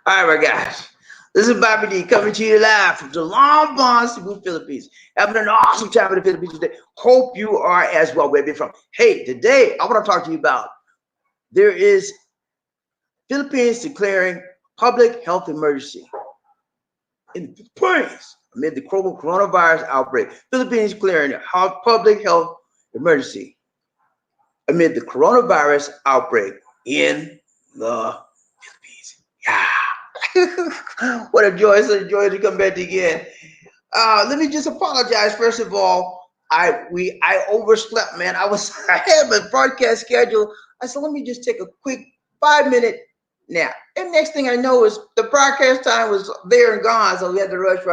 All right, my guys. This is Bobby D coming to you live from the Long Bon, Cebu, Philippines. Having an awesome time in the Philippines today. Hope you are as well. Where you're from. Hey, today I want to talk to you about there is Philippines declaring public health emergency in the Philippines amid the coronavirus outbreak. Philippines declaring a public health emergency amid the coronavirus outbreak in the Philippines. Yeah. What a joy! It's a joy to come back again. Let me just apologize. First of all, I overslept, man. I had my broadcast schedule. I said, let me just take a quick 5 minute nap. And next thing I know is the broadcast time was there and gone. So we had to rush.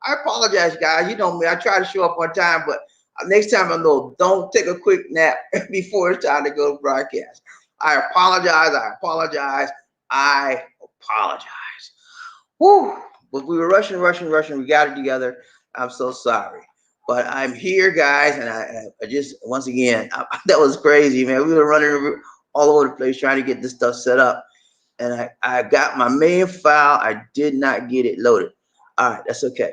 I apologize, guys. You know me. I try to show up on time, but next time I know, don't take a quick nap before it's time to go to broadcast. I apologize. I apologize. Whew. But we were rushing. We got it together. I'm so sorry. But I'm here, guys, and I just, once again, that was crazy, man. We were running all over the place trying to get this stuff set up. And I got my main file. I did not get it loaded. All right, that's okay.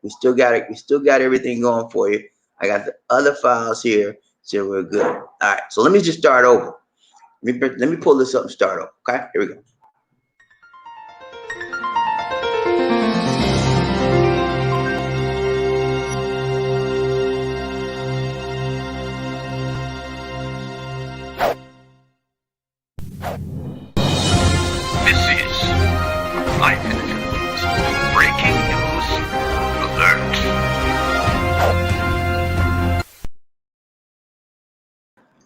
We still got it. We still got everything going for you. I got the other files here, so we're good. All right, so let me just start over. Let me pull this up and start over, okay? Here we go. This is Life in the Philippines. Breaking news alert.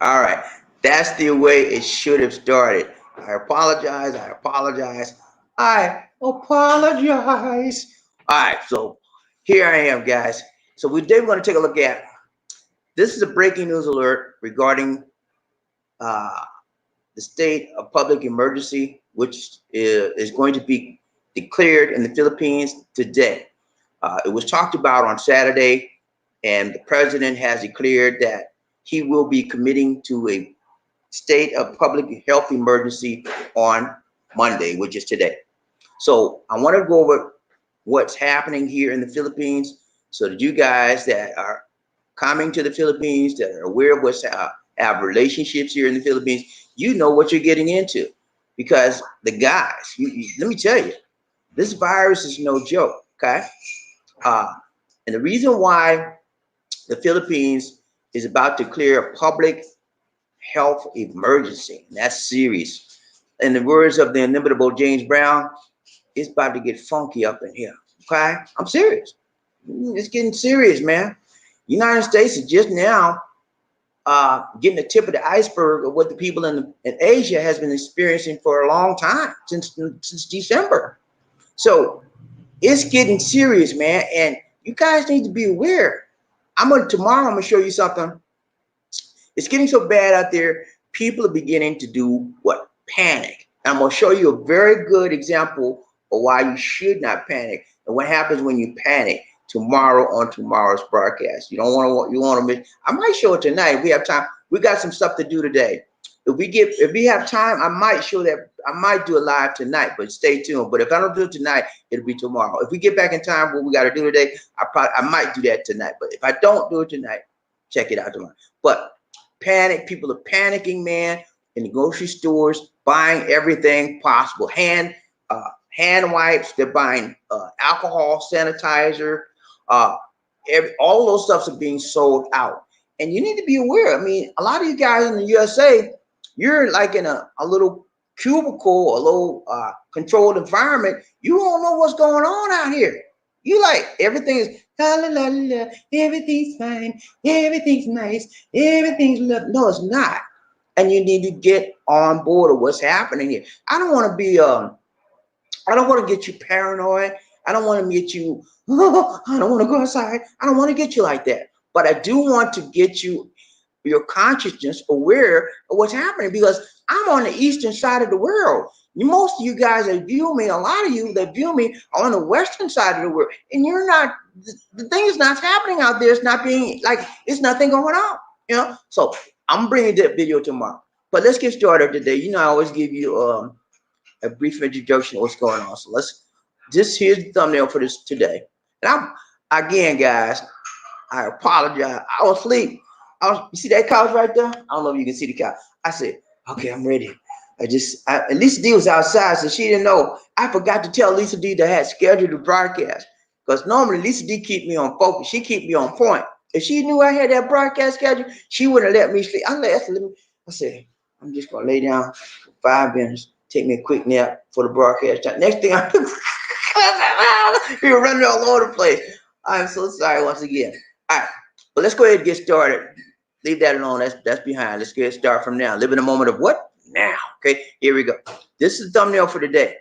All right, that's the way it should have started. I apologize. All right, so here I am, guys. So today we're going to take a look at, this is a breaking news alert regarding the state of public emergency, which is going to be declared in the Philippines today. It was talked about on Saturday, and the president has declared that he will be committing to a state of public health emergency on Monday, which is today. So I want to go over what's happening here in the Philippines so that you guys that are coming to the Philippines, that are aware of what's have relationships here in the Philippines, you know what you're getting into. Because the guys, let me tell you, this virus is no joke, okay? And the reason why the Philippines is about to declare a public health emergency, and that's serious. In the words of the inimitable James Brown, it's about to get funky up in here, okay? I'm serious. It's getting serious, man. United States is just now getting the tip of the iceberg of what the people in Asia has been experiencing for a long time, since December. So it's getting serious, man, and you guys need to be aware. Tomorrow I'm gonna show you something. It's getting so bad out there, people are beginning to do what? Panic. And I'm gonna show you a very good example of why you should not panic and what happens when you panic tomorrow on tomorrow's broadcast. You want to miss. I might show it tonight if we have time. We got some stuff to do today. If we have time, I might show that. I might do it live tonight, but stay tuned. But if I don't do it tonight, it'll be tomorrow. If we get back in time, what we got to do today, I might do that tonight. But if I don't do it tonight, check it out tomorrow. But panic, people are panicking, man, in the grocery stores, buying everything possible. Hand wipes. They're buying alcohol, sanitizer. All those stuffs are being sold out, and you need to be aware. I mean, a lot of you guys in the USA, you're like in a little cubicle, a little controlled environment. You don't know what's going on out here. You like everything is la la la la, everything's fine, everything's nice, everything's love. No, it's not. And you need to get on board of what's happening here. I don't want to be I don't want to get you paranoid. I don't want to get you, oh, I don't want to go outside. I don't want to get you like that. But I do want to get you, your consciousness aware of what's happening, because I'm on the eastern side of the world. Most of you guys that view me, a lot of you that view me are on the western side of the world. And you're not, the thing is not happening out there. It's not being like, it's nothing going on, you know? So I'm bringing that video tomorrow. But let's get started today. You know, I always give you a brief introduction of what's going on. So here's the thumbnail for this today. And again, guys, I apologize. I was asleep. You see that couch right there? I don't know if you can see the couch. I said, okay, I'm ready. And Lisa D was outside, so she didn't know. I forgot to tell Lisa D that I had scheduled the broadcast. Because normally Lisa D keep me on focus. She keep me on point. If she knew I had that broadcast schedule, she wouldn't let me sleep. I said, I'm just gonna lay down for 5 minutes, take me a quick nap for the broadcast time. Next thing you're running all over the place. I'm so sorry once again. All right, but let's go ahead and get started. Leave that alone. That's behind. Let's get started from now. Live in a moment of what? Now. Okay, here we go. This is the thumbnail for today.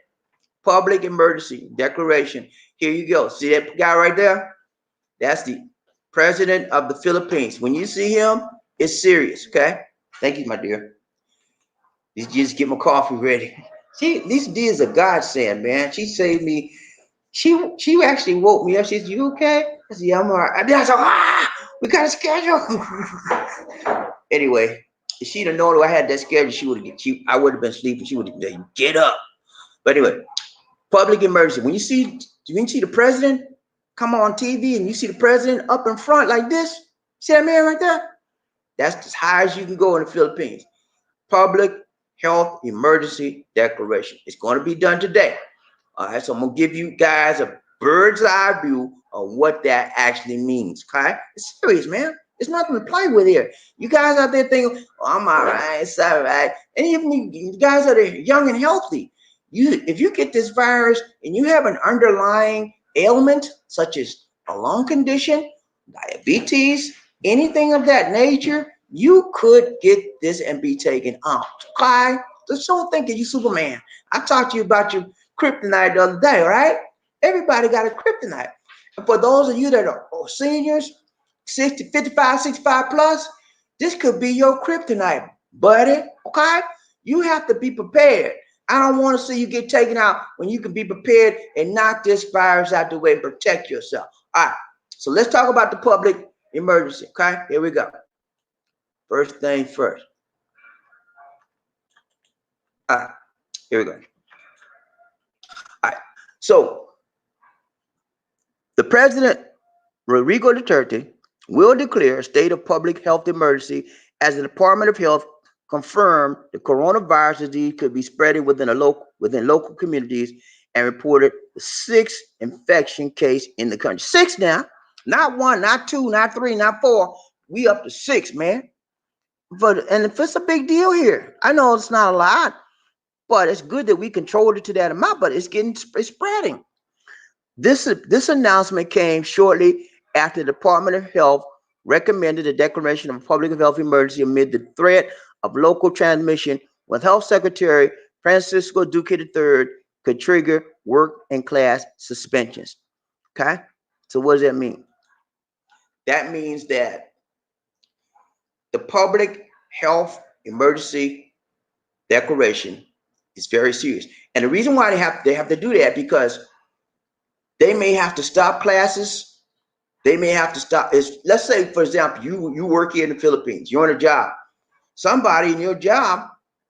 Public emergency declaration. Here you go. See that guy right there? That's the president of the Philippines. When you see him, it's serious. Okay. Thank you, my dear. Just get my coffee ready. Lisa D is a godsend, man. She saved me. She actually woke me up. She said, "You okay?" I said, "Yeah, I'm all right." I said, we got a schedule. Anyway, if she'd have known I had that schedule, I would have been sleeping. She would have been, get up. But anyway, public emergency. When you see the president come on TV and you see the president up in front like this, see that man right there? That's as high as you can go in the Philippines. Public health emergency declaration. It's going to be done today. All right, so I'm going to give you guys a bird's eye view of what that actually means. Okay, it's serious, man. It's nothing to play with here. You guys out there thinking, oh, I'm all right, it's all right. And even you guys that are young and healthy, if you get this virus and you have an underlying ailment such as a lung condition, diabetes, anything of that nature, you could get this and be taken out. Okay? Just don't think that you Superman. I talked to you about your kryptonite the other day, right? Everybody got a kryptonite. And for those of you that are seniors, 60, 55, 65 plus, this could be your kryptonite, buddy. Okay? You have to be prepared. I don't want to see you get taken out when you can be prepared and knock this virus out the way and protect yourself. All right. So let's talk about the public emergency. Okay? Here we go. First thing first. All right. Here we go. All right. So the President Rodrigo Duterte will declare a state of public health emergency as the Department of Health confirmed the coronavirus disease could be spreading within local communities and reported the 6th infection case in the country. 6 now, not 1, not 2, not 3, not 4. We up to 6, man. And if it's a big deal here, I know it's not a lot, but it's good that we controlled it to that amount. But it's spreading. This announcement came shortly after the Department of Health recommended a declaration of a public health emergency amid the threat of local transmission, with Health Secretary Francisco Duque III could trigger work and class suspensions. Okay, so what does that mean? That means that the public health emergency declaration is very serious, and the reason why they have to do that because they may have to stop classes. They may have to stop. Let's say, for example, you work here in the Philippines. You're on a job. Somebody in your job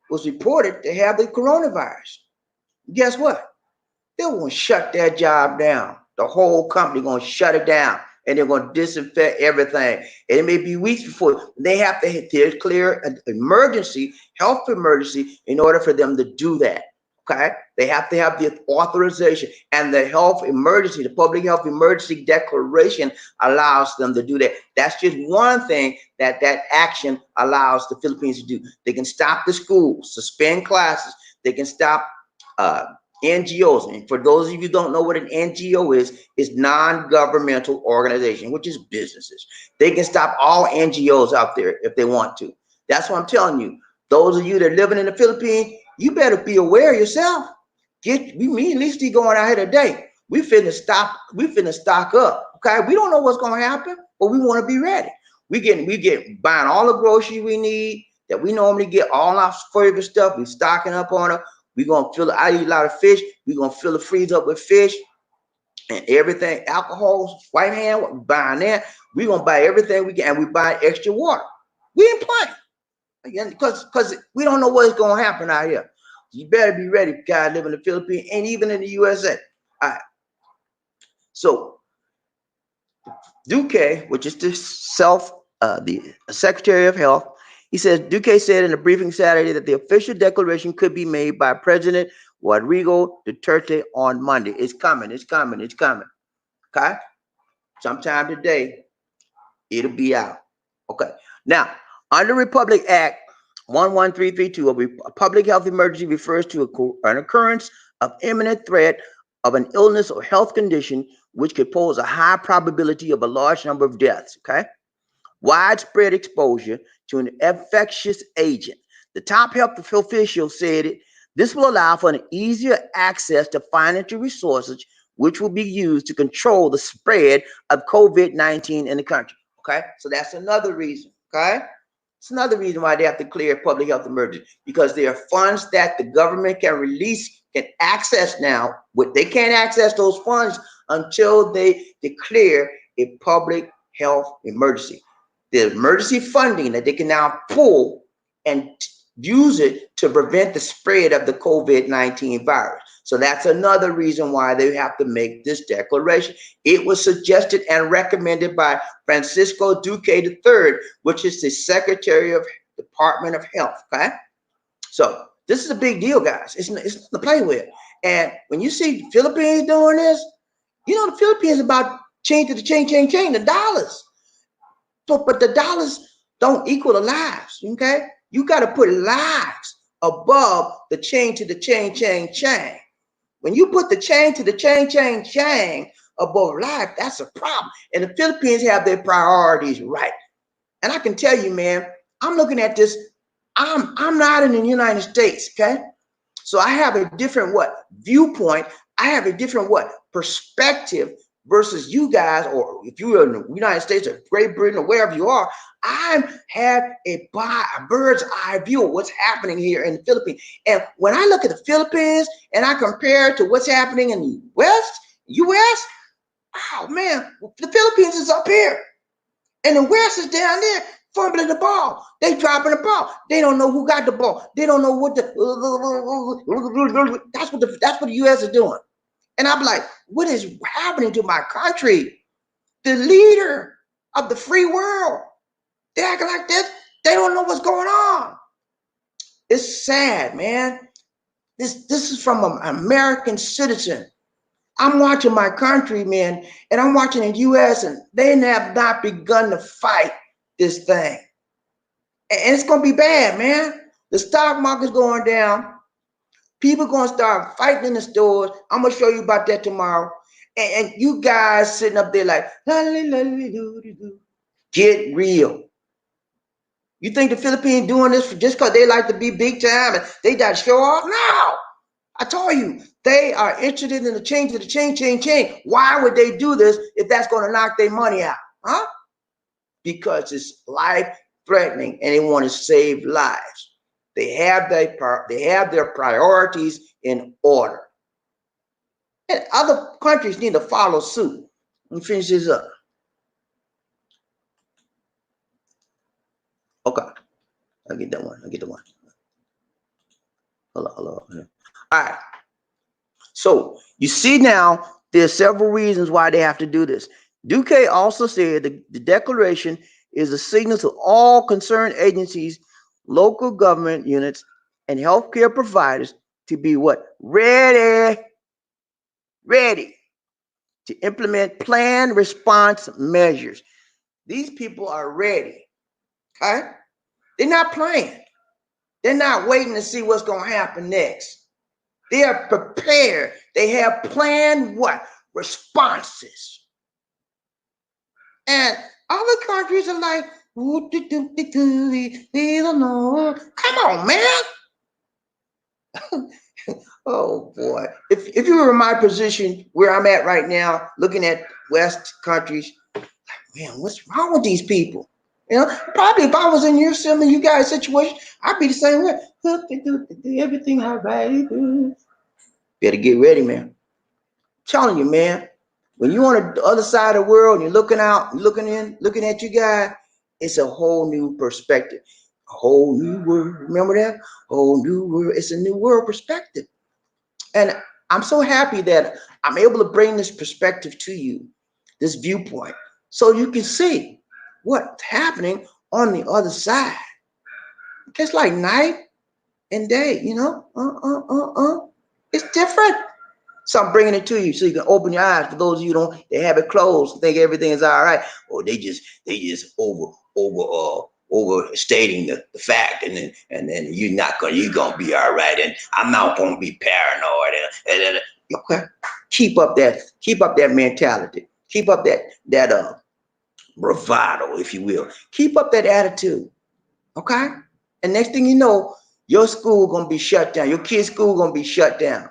was reported to have the coronavirus. Guess what? They're going to shut that job down. The whole company going to shut it down, and they're going to disinfect everything. And it may be weeks before they have to declare an emergency, health emergency, in order for them to do that. Okay, they have to have the authorization, and the health emergency, the public health emergency declaration allows them to do that. That's just one thing that action allows the Philippines to do. They can stop the schools, suspend classes. They can stop NGOs. And for those of you who don't know what an NGO is non-governmental organization, which is businesses. They can stop all NGOs out there if they want to. That's what I'm telling you. Those of you that are living in the Philippines, you better be aware yourself. Me and Lisa going out here today. We finna stock up. Okay, we don't know what's gonna happen, but we want to be ready. We get buying all the groceries we need that we normally get, all our favorite stuff. We stocking up on it. We gonna I eat a lot of fish. We gonna fill the freezer up with fish and everything, alcohol, white hand, buying that. We gonna buy everything we can, and we buy extra water. We ain't playing. Again, because we don't know what's going to happen out here. You better be ready, guys live in the Philippines and even in the USA. All right. So Duque, which is the Secretary of Health, he says, Duque said in a briefing Saturday that the official declaration could be made by President Rodrigo Duterte on Monday. It's coming, it's coming, it's coming. Okay? Sometime today, it'll be out. Okay. Now, under Republic Act 11332, a public health emergency refers to an occurrence of imminent threat of an illness or health condition which could pose a high probability of a large number of deaths. Okay. Widespread exposure to an infectious agent. The top health official said this will allow for an easier access to financial resources, which will be used to control the spread of COVID-19 in the country. Okay, so that's another reason. Okay, it's another reason why they have to declare public health emergency, because there are funds that the government can release, can access now. But they can't access those funds until they declare a public health emergency. The emergency funding that they can now pull and use it to prevent the spread of the COVID-19 virus. So that's another reason why they have to make this declaration. It was suggested and recommended by Francisco Duque III, which is the Secretary of Department of Health. Okay, so this is a big deal, guys. It's not to play with. And when you see the Philippines doing this, you know the Philippines is about change the dollars. So, but the dollars don't equal the lives. Okay, you got to put lives above the chain to the chain. When you put the chain to the chain above life, that's a problem. And the Philippines have their priorities right. And I can tell you, man, I'm looking at this. I'm not in the United States, okay? So I have a different viewpoint. I have a different perspective versus you guys, or if you're in the United States or Great Britain or wherever you are. I have a bird's eye view of what's happening here in the Philippines. And when I look at the Philippines and I compare it to what's happening in the US, oh man, the Philippines is up here. And the West is down there fumbling the ball. They dropping the ball. They don't know who got the ball. They don't know what that's what the US is doing. And I'm like, what is happening to my country? The leader of the free world. They acting like this. They don't know what's going on. It's sad, man. This is from an American citizen. I'm watching my country, man, and I'm watching the U.S. and they have not begun to fight this thing. And it's going to be bad, man. The stock market's going down. People going to start fighting in the stores. I'm going to show you about that tomorrow. And you guys sitting up there like, get real. You think the Philippines doing this just because they like to be big time and they got to show off? No. I told you, they are interested in the change of the chain. Why would they do this if that's going to knock their money out? Huh? Because it's life-threatening and they want to save lives. They have their priorities in order. And other countries need to follow suit. Let me finish this up. Okay. I'll get that one. Hold on. All right. So you see now, there's several reasons why they have to do this. Duque also said the declaration is a signal to all concerned agencies, local government units, and healthcare providers to be ready to implement planned response measures. These people are ready. Okay? They're not playing. They're not waiting to see what's going to happen next. They are prepared. They have planned responses. And other countries are like, we don't know. Come on, man. Oh boy. If you were in my position where I'm at right now, looking at West countries, man, what's wrong with these people? You know, probably if I was in your you guys' situation, I'd be the same way. Everything all right. Better get ready, man. I'm telling you, man. When you're on the other side of the world and you're looking out, looking at you guys, it's a whole new perspective, A whole new world. Remember that? Whole new world. It's a new world perspective. And I'm so happy that I'm able to bring this perspective to you, this viewpoint, so you can see what's happening on the other side. Just like night and day, it's different. So I'm bringing it to you so you can open your eyes. For those of you who don't, they have it closed, think everything is all right, or they just overstating the fact, and then you're gonna be all right, and I'm not gonna be paranoid, and okay, keep up that mentality, keep up that bravado, if you will, keep up that attitude, okay, and next thing you know, your school gonna be shut down, your kid's school gonna be shut down.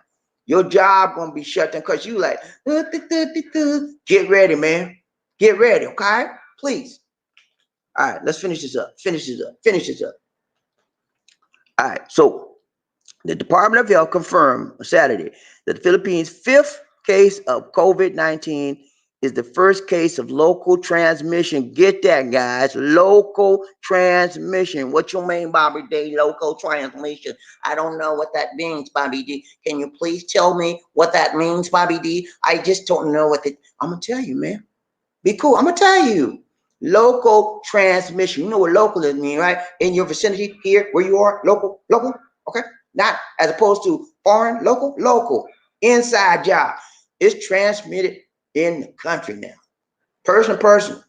Your job gonna be shut down because you like, get ready, man. Get ready, okay? Please. All right, let's finish this up. All right, so the Department of Health confirmed on Saturday that the Philippines' fifth case of COVID-19 is the first case of local transmission. Get that, guys. Local transmission. What you mean, Bobby D? Local transmission. I don't know what that means, Bobby D. Can you please tell me what that means, Bobby D? I just don't know what it. I'm gonna tell you, man. Be cool. I'm gonna tell you. Local transmission. You know what local is mean, right? In your vicinity, here, where you are, local. Okay. Not as opposed to foreign, local. Inside job. It's transmitted in the country now. Person to person.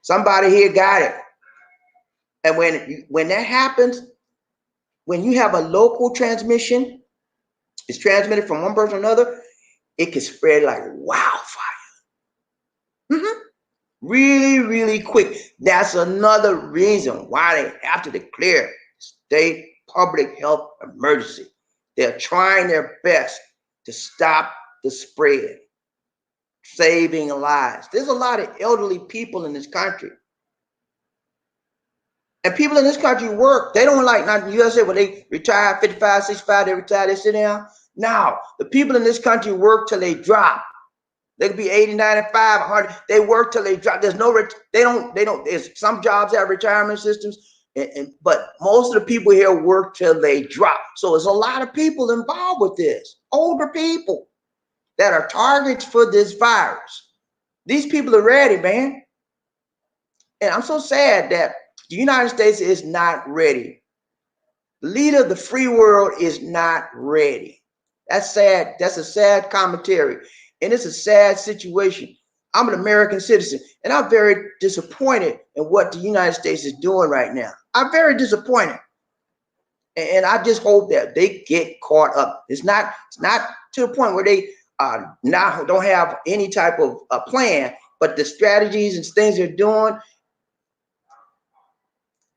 Somebody here got it. And when that happens, when you have a local transmission, it's transmitted from one person to another, it can spread like wildfire. Really, really quick. That's another reason why they have to declare state public health emergency. They're trying their best to stop the spread, saving lives. There's a lot of elderly people in this country. And people in this country work. They don't like, not the USA, when they retire 55, 65, they retire, they sit down. Now, the people in this country work till they drop. They could be 80, 95, 100. They work till they drop. There's no, they don't, there's some jobs have retirement systems, but most of the people here work till they drop. So there's a lot of people involved with this, older people that are targets for this virus. These people are ready, man. And I'm so sad that the United States is not ready. The leader of the free world is not ready. That's sad. That's a sad commentary. And it's a sad situation. I'm an American citizen, and I'm very disappointed in what the United States is doing right now. I'm very disappointed. And I just hope that they get caught up. It's not to the point where they now don't have any type of plan, but the strategies and things they're doing,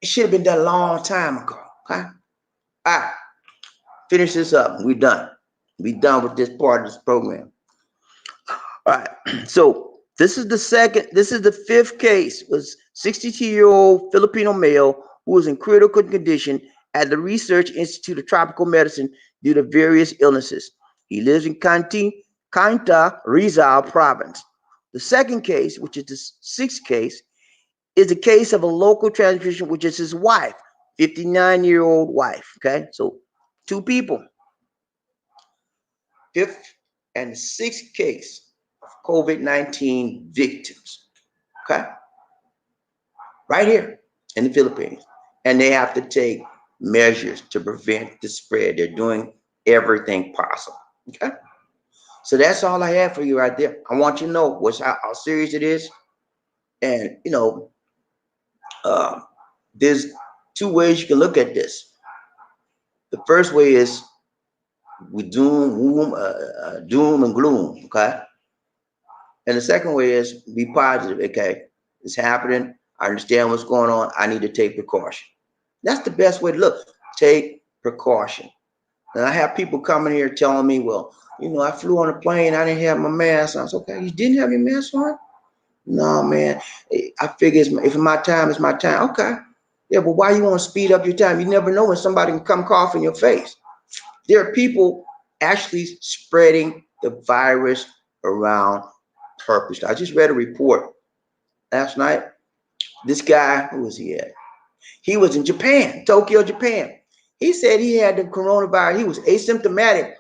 it should have been done a long time ago. Okay. All right. Finish this up. We're done. We're done with this part of this program. All right. So this is the fifth case. It was 62-year-old Filipino male who was in critical condition at the Research Institute of Tropical Medicine due to various illnesses. He lives in Cainta, Rizal province. The second case, which is the sixth case, is the case of a local transmission, which is his wife, 59-year-old wife. Okay, so two people. Fifth and sixth case of COVID-19 victims. Okay, right here in the Philippines, and they have to take measures to prevent the spread. They're doing everything possible. Okay, so that's all I have for you right there. I want you to know how serious it is, and there's two ways you can look at this. The first way is with doom and gloom, okay? And the second way is be positive, okay? It's happening. I understand what's going on. I need to take precaution. That's the best way to look. Take precaution. And I have people coming here telling me, well, I flew on a plane. I didn't have my mask on. I said, okay, you didn't have your mask on? No, man. I figure if it's my time, it's my time. Okay. Yeah, but why you want to speed up your time? You never know when somebody can come cough in your face. There are people actually spreading the virus around purpose. I just read a report last night. This guy, who was he at? He was in Japan, Tokyo, Japan. He said he had the coronavirus. He was asymptomatic,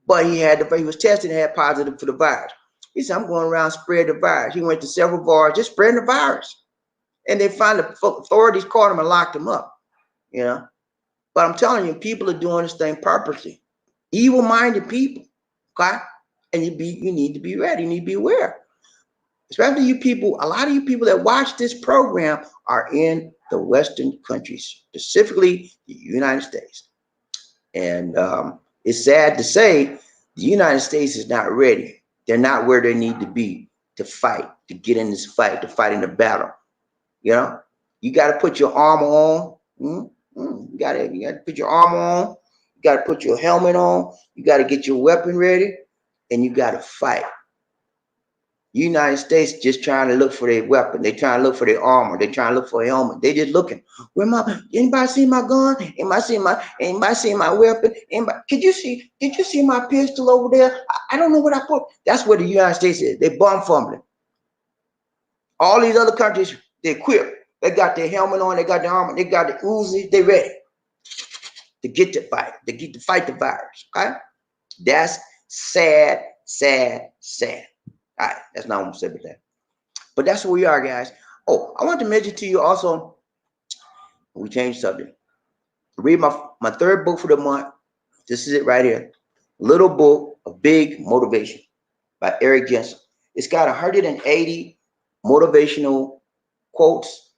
but he was tested and had positive for the virus. He said, I'm going around spreading the virus. He went to several bars just spreading the virus. And they finally, authorities caught him and locked him up, you know. But I'm telling you, people are doing this thing purposely. Evil-minded people, okay? And you need to be ready. You need to be aware. Especially you people, a lot of you people that watch this program are in the Western countries, specifically the United States. And it's sad to say the United States is not ready. They're not where they need to be to fight, to get in this fight, to fight in the battle. You know, you got to put your armor on. You got to put your armor on. You got to put your helmet on. You got to get your weapon ready, and you got to fight. United States just trying to look for their weapon. They trying to look for their armor. They trying to look for a helmet. They just looking. Anybody see my gun? Anybody see my weapon? Did you see my pistol over there? I don't know what I put. That's what the United States is. They bomb fumbling. All these other countries, they equipped. They got their helmet on. They got their armor. They got the Uzi. They ready to get to fight. To fight the virus. Okay, that's sad, sad, sad. All right, that's not what I'm saying with that. But that's where we are, guys. Oh, I want to mention to you also, we changed subject. Read my third book for the month. This is it right here. Little Book of Big Motivation by Eric Jensen. It's got 180 motivational quotes,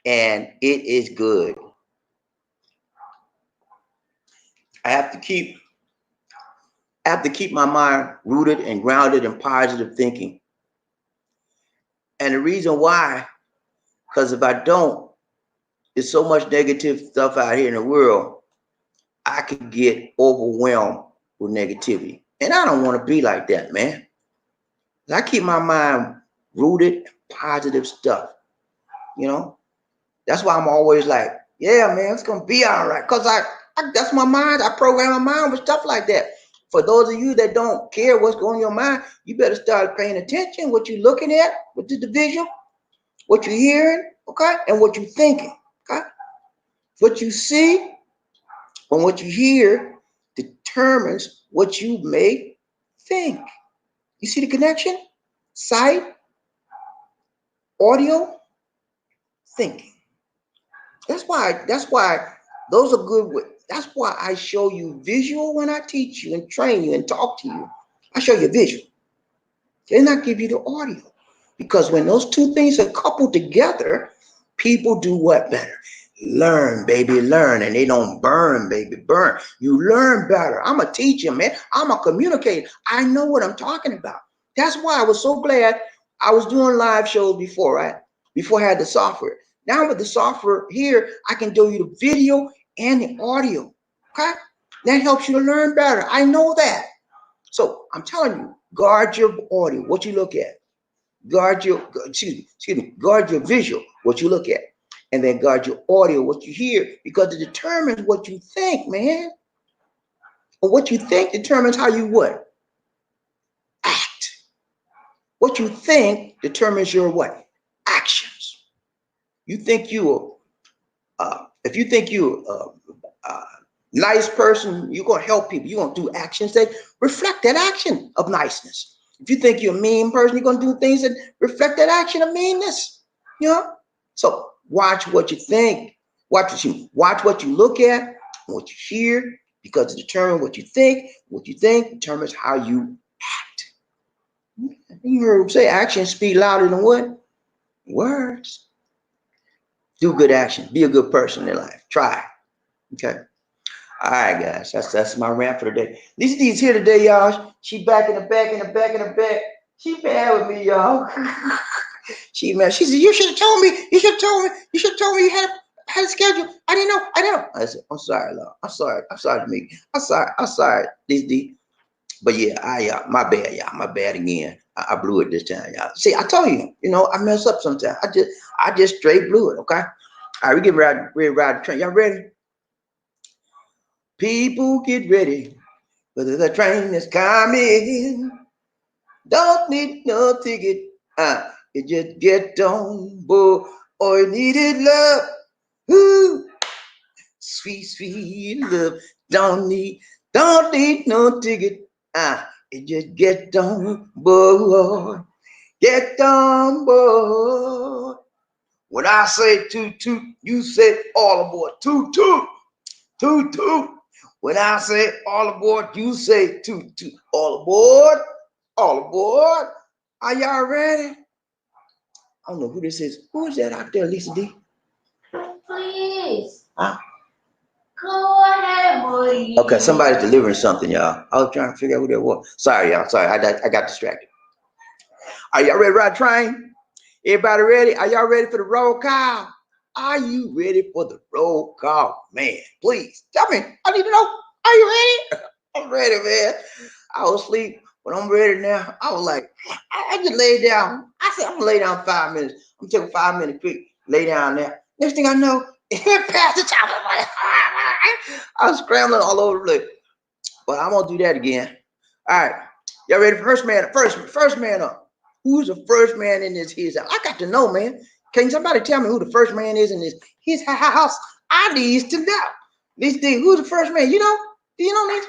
and it is good. I have to keep my mind rooted and grounded in positive thinking. And the reason why, because if I don't, there's so much negative stuff out here in the world, I could get overwhelmed with negativity. And I don't want to be like that, man. I keep my mind rooted in positive stuff, you know? That's why I'm always like, yeah, man, it's going to be all right. Because that's my mind. I program my mind with stuff like that. For those of you that don't care what's going on in your mind, you better start paying attention what you're looking at with the division, what you're hearing, okay, and what you're thinking, okay? What you see and what you hear determines what you may think. You see the connection? Sight, audio, thinking. That's why those are good. That's why I show you visual when I teach you and train you and talk to you. I show you visual. Then I give you the audio. Because when those two things are coupled together, people do what better? Learn, baby, learn. And they don't burn, baby, burn. You learn better. I'm a teacher, man. I'm a communicator. I know what I'm talking about. That's why I was so glad I was doing live shows before, right? Before I had the software. Now with the software here, I can do you the video and the audio, okay? That helps you to learn better. I know that. So I'm telling you, guard your audio, what you look at. Guard your visual, what you look at. And then guard your audio, what you hear, because it determines what you think, man. And what you think determines how you what? Act. What you think determines your what? Actions. You think if you think you're a nice person, you're going to help people. You're going to do actions that reflect that action of niceness. If you think you're a mean person, you're going to do things that reflect that action of meanness. You know? So watch what you think. Watch what you look at, and what you hear, because it determines what you think. What you think determines how you act. You heard him say actions speak louder than what? Words. Do good action. Be a good person in life. Try. Okay. All right, guys. That's my rant for today. Lisa D's here today, y'all. She back in the back. She bad with me, y'all. She said, you should have told me. You had a schedule. I didn't know. I said, I'm sorry, Lord. I'm sorry to me. I'm sorry, Lisa D. But yeah, my bad, y'all. My bad again. I blew it this time, y'all. See, I told you, I mess up sometimes. I just straight blew it, okay? All right, we get ready to ride the train. Y'all ready? People get ready, whether the train is coming. Don't need no ticket. You just get on board. Or you needed love. Ooh, sweet, sweet love. Don't need no ticket. It just get on board. Get on board. When I say toot toot, you say all aboard. Toot toot, toot toot. When I say all aboard, you say toot toot. All aboard, all aboard. Are y'all ready? I don't know who this is. Who is that out there, Lisa D? Please. Huh? Go ahead, boy. Okay, somebody's delivering something, y'all. I was trying to figure out who that was. Sorry, y'all. Sorry, I got distracted. Are y'all ready to ride train? Everybody ready? Are y'all ready for the roll call? Are you ready for the roll call? Man, please tell me. I need to know. Are you ready? I'm ready, man. I was asleep, but I'm ready now. I was like, I just laid down. I said, I'm gonna lay down 5 minutes. I'm taking 5 minutes quick, lay down there. Next thing I know, it passed the top. I was scrambling all over the place. But I'm gonna do that again. All right. Y'all ready for first man? First man up. Who's the first man in his house? I got to know, man. Can somebody tell me who the first man is in his house? I need to know. This thing, who's the first man? You know? Do you know this?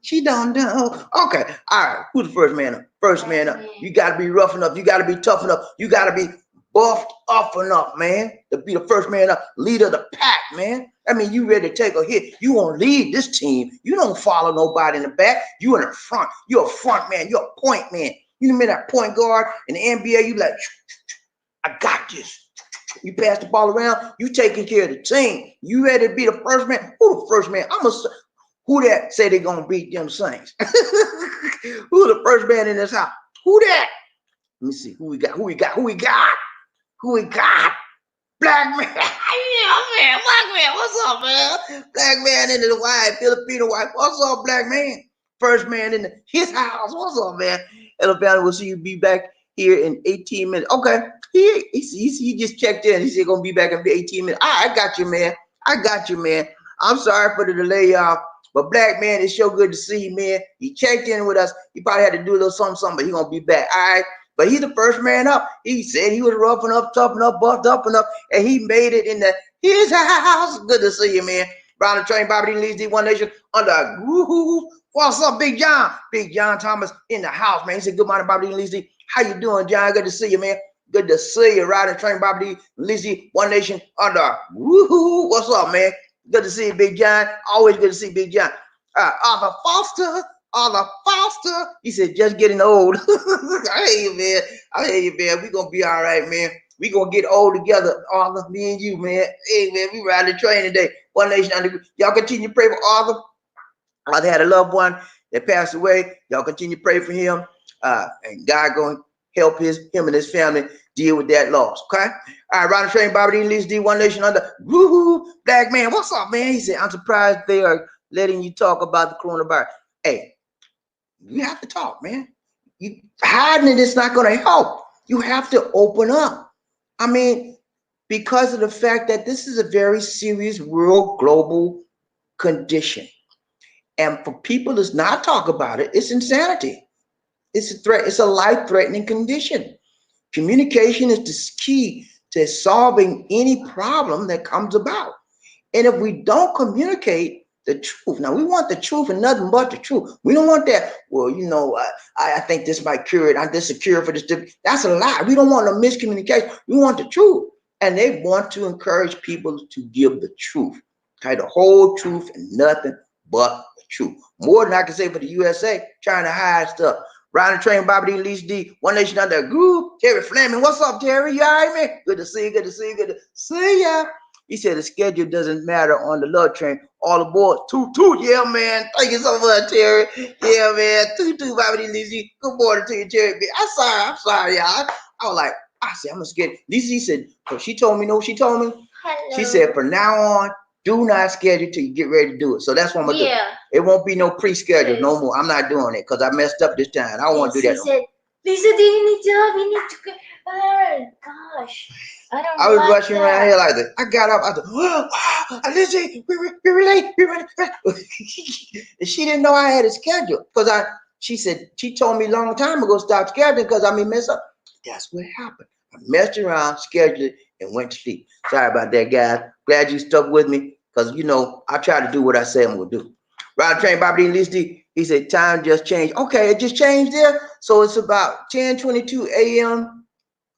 She don't know. Okay. All right. Who's the first man up? First man up. You gotta be rough enough. You gotta be tough enough. You gotta be buffed up enough, man, to be the first man up, leader of the pack, man. I mean, you ready to take a hit. You want to lead this team. You don't follow nobody in the back. You in the front. You're a front man. You're a point man. You know that point guard in the NBA, you like, I got this. You pass the ball around, you taking care of the team. You ready to be the first man? Who the first man? Who that say they gonna beat them Saints? Who the first man in this house? Who that? Let me see. Who we got? Black man. Yeah, man. Black man. What's up, man? Black man in the white, Filipino wife. What's up, black man? First man in his house. What's up, man? Alabama, we'll see you be back here in 18 minutes. Okay. He just checked in. He said gonna be back in 18 minutes. I got you, man. I got you, man. I'm sorry for the delay, y'all. But black man, it's so good to see you, man. He checked in with us. He probably had to do a little something, but he gonna be back. All right. But he's the first man up. He said he was rough enough, tough enough, buffed up enough, and he made it in his house. Good to see you, man. Brown and Train, Bobby D. Leeds, D One Nation, under groove. What's up, Big John? Big John Thomas in the house, man. He said, good morning, Bobby D. Leeds, D. How you doing, John? Good to see you, man. Good to see you. Ride and Train, Bobby D. Leeds, D One Nation, under woohoo. What's up, man? Good to see you, Big John. Always good to see Big John. Arthur Foster. He said, just getting old. I hear you, man. We gonna be all right, man. We gonna get old together, Arthur, me and you, man. Hey, man, we ride the train today. One Nation under. Y'all continue to pray for Arthur. Arthur had a loved one that passed away. Y'all continue to pray for him. And God gonna help him and his family deal with that loss. Okay. All right, Ride the Train, Bobby D. Leeds, D One Nation under. Woohoo, black man. What's up, man? He said, I'm surprised they are letting you talk about the coronavirus. Hey, you have to talk, man. You hiding it is not going to help. You have to open up. I mean, because of the fact that this is a very serious world global condition. And for people to not talk about it, it's insanity. It's a threat. It's a life-threatening condition. Communication is the key to solving any problem that comes about. And if we don't communicate the truth, now we want the truth and nothing but the truth. We don't want that. Well, you know, I think this might cure it. This is a cure for this. That's a lie. We don't want no miscommunication. We want the truth. And they want to encourage people to give the truth. Okay, the whole truth and nothing but the truth. More than I can say for the USA, trying to hide stuff. Ride and Train, Bobby D. Leeds D. One Nation under groove. Terry Fleming. What's up, Terry? You all right, man? Good to see you. Good to see you. Good to see ya. He said the schedule doesn't matter on the love train. All aboard. Toot, toot. Yeah, man. Thank you so much, Terry. Yeah, man. Toot, toot, Bobby D. Leeds D. Good morning to you, Terry. I'm sorry, y'all. I was like, I said, I'm scared. Lizzie said, so she told me, she told me? Hello. She said, from now on, do not schedule till you get ready to do it. So that's what I'm going to do. It won't be no pre-schedule no more. I'm not doing it because I messed up this time. I don't want to do that. She said, Lisa, do you need help? You need to go. Oh, gosh. I was rushing around here like that. I got up. I said, Lizzie, we're late. And she didn't know I had a schedule because she told me a long time ago stop scheduling because I may mess up. That's what happened. I messed around, scheduled it, and went to sleep. Sorry about that, guys. Glad you stuck with me because, you know, I try to do what I say I'm going to do. Rod Train Bobby Listy, he said, time just changed. Okay, it just changed there. So it's about 10:22 a.m.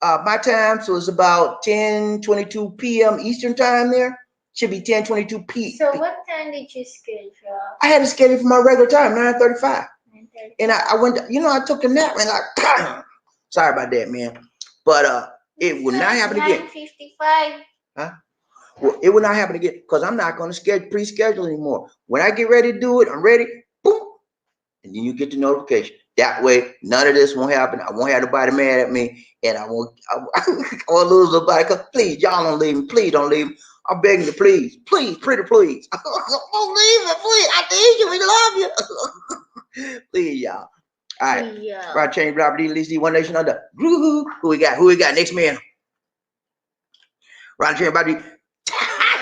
My time. So it's about 10:22 p.m. Eastern time there. Should be 10:22 p.m. So what time did you schedule? I had to schedule for my regular time, 9:35. 9:30. And I went, you know, I took a nap and like, sorry about that, man. But it will not happen again. 9:55. Huh? Well, it will not happen again because I'm not going to pre-schedule anymore. When I get ready to do it, I'm ready. Boom. And then you get the notification. That way, none of this won't happen. I won't have nobody mad at me, and I won't lose nobody. Cause please, y'all don't leave me. Please don't leave me. I'm begging you, please, pretty please. Don't leave me, please. I need you. We love you. Please, y'all. All right. Yeah. Right, change property, at least One Nation Under. Who we got? Who we got? Next man. Right, change property.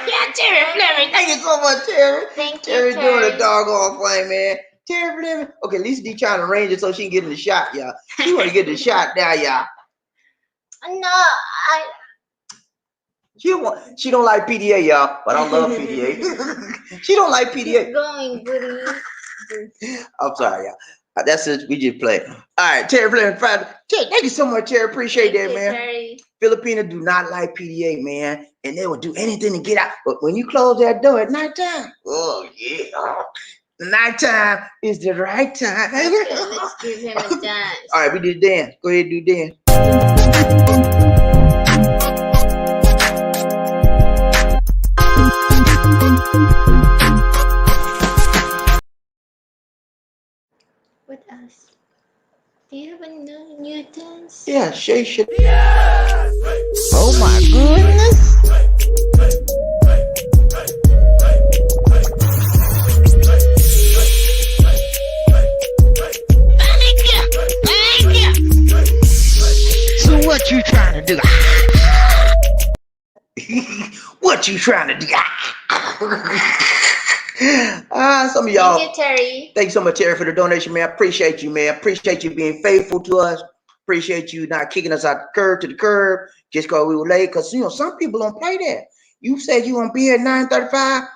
Yeah, Terry Fleming. Thank you so much, Terry. Thank you, Terry's Terry. doing a doggone flame, man. Terry Fleming. Okay, Lisa D trying to arrange it so she can get in the shot, y'all. She want to get the shot now, y'all. No, She don't like PDA, y'all, but I love PDA. She don't like PDA. keep going, buddy. I'm sorry, y'all. That's it. We just play. All right, Terry Fleming. Terry, thank you so much, Terry. Appreciate Thank that, you, man. Terry. Filipinos do not like PDA, man, and they will do anything to get out. But when you close that door at nighttime, oh yeah, nighttime is the right time. Okay, let's give him a dance. All right, we did dance. Go ahead, do dance. What else? Do you have a new dance? Yeah, Shay. Oh my goodness. Thank you. So what you trying to do? What you trying to do? Some of y'all. Thank you, Terry. Thank you so much, Terry, for the donation, man. Appreciate you, man. Appreciate you being faithful to us. Appreciate you not kicking us out the curb just because we were late. Because, you know, some people don't play that. You said you want to be here at 9:35.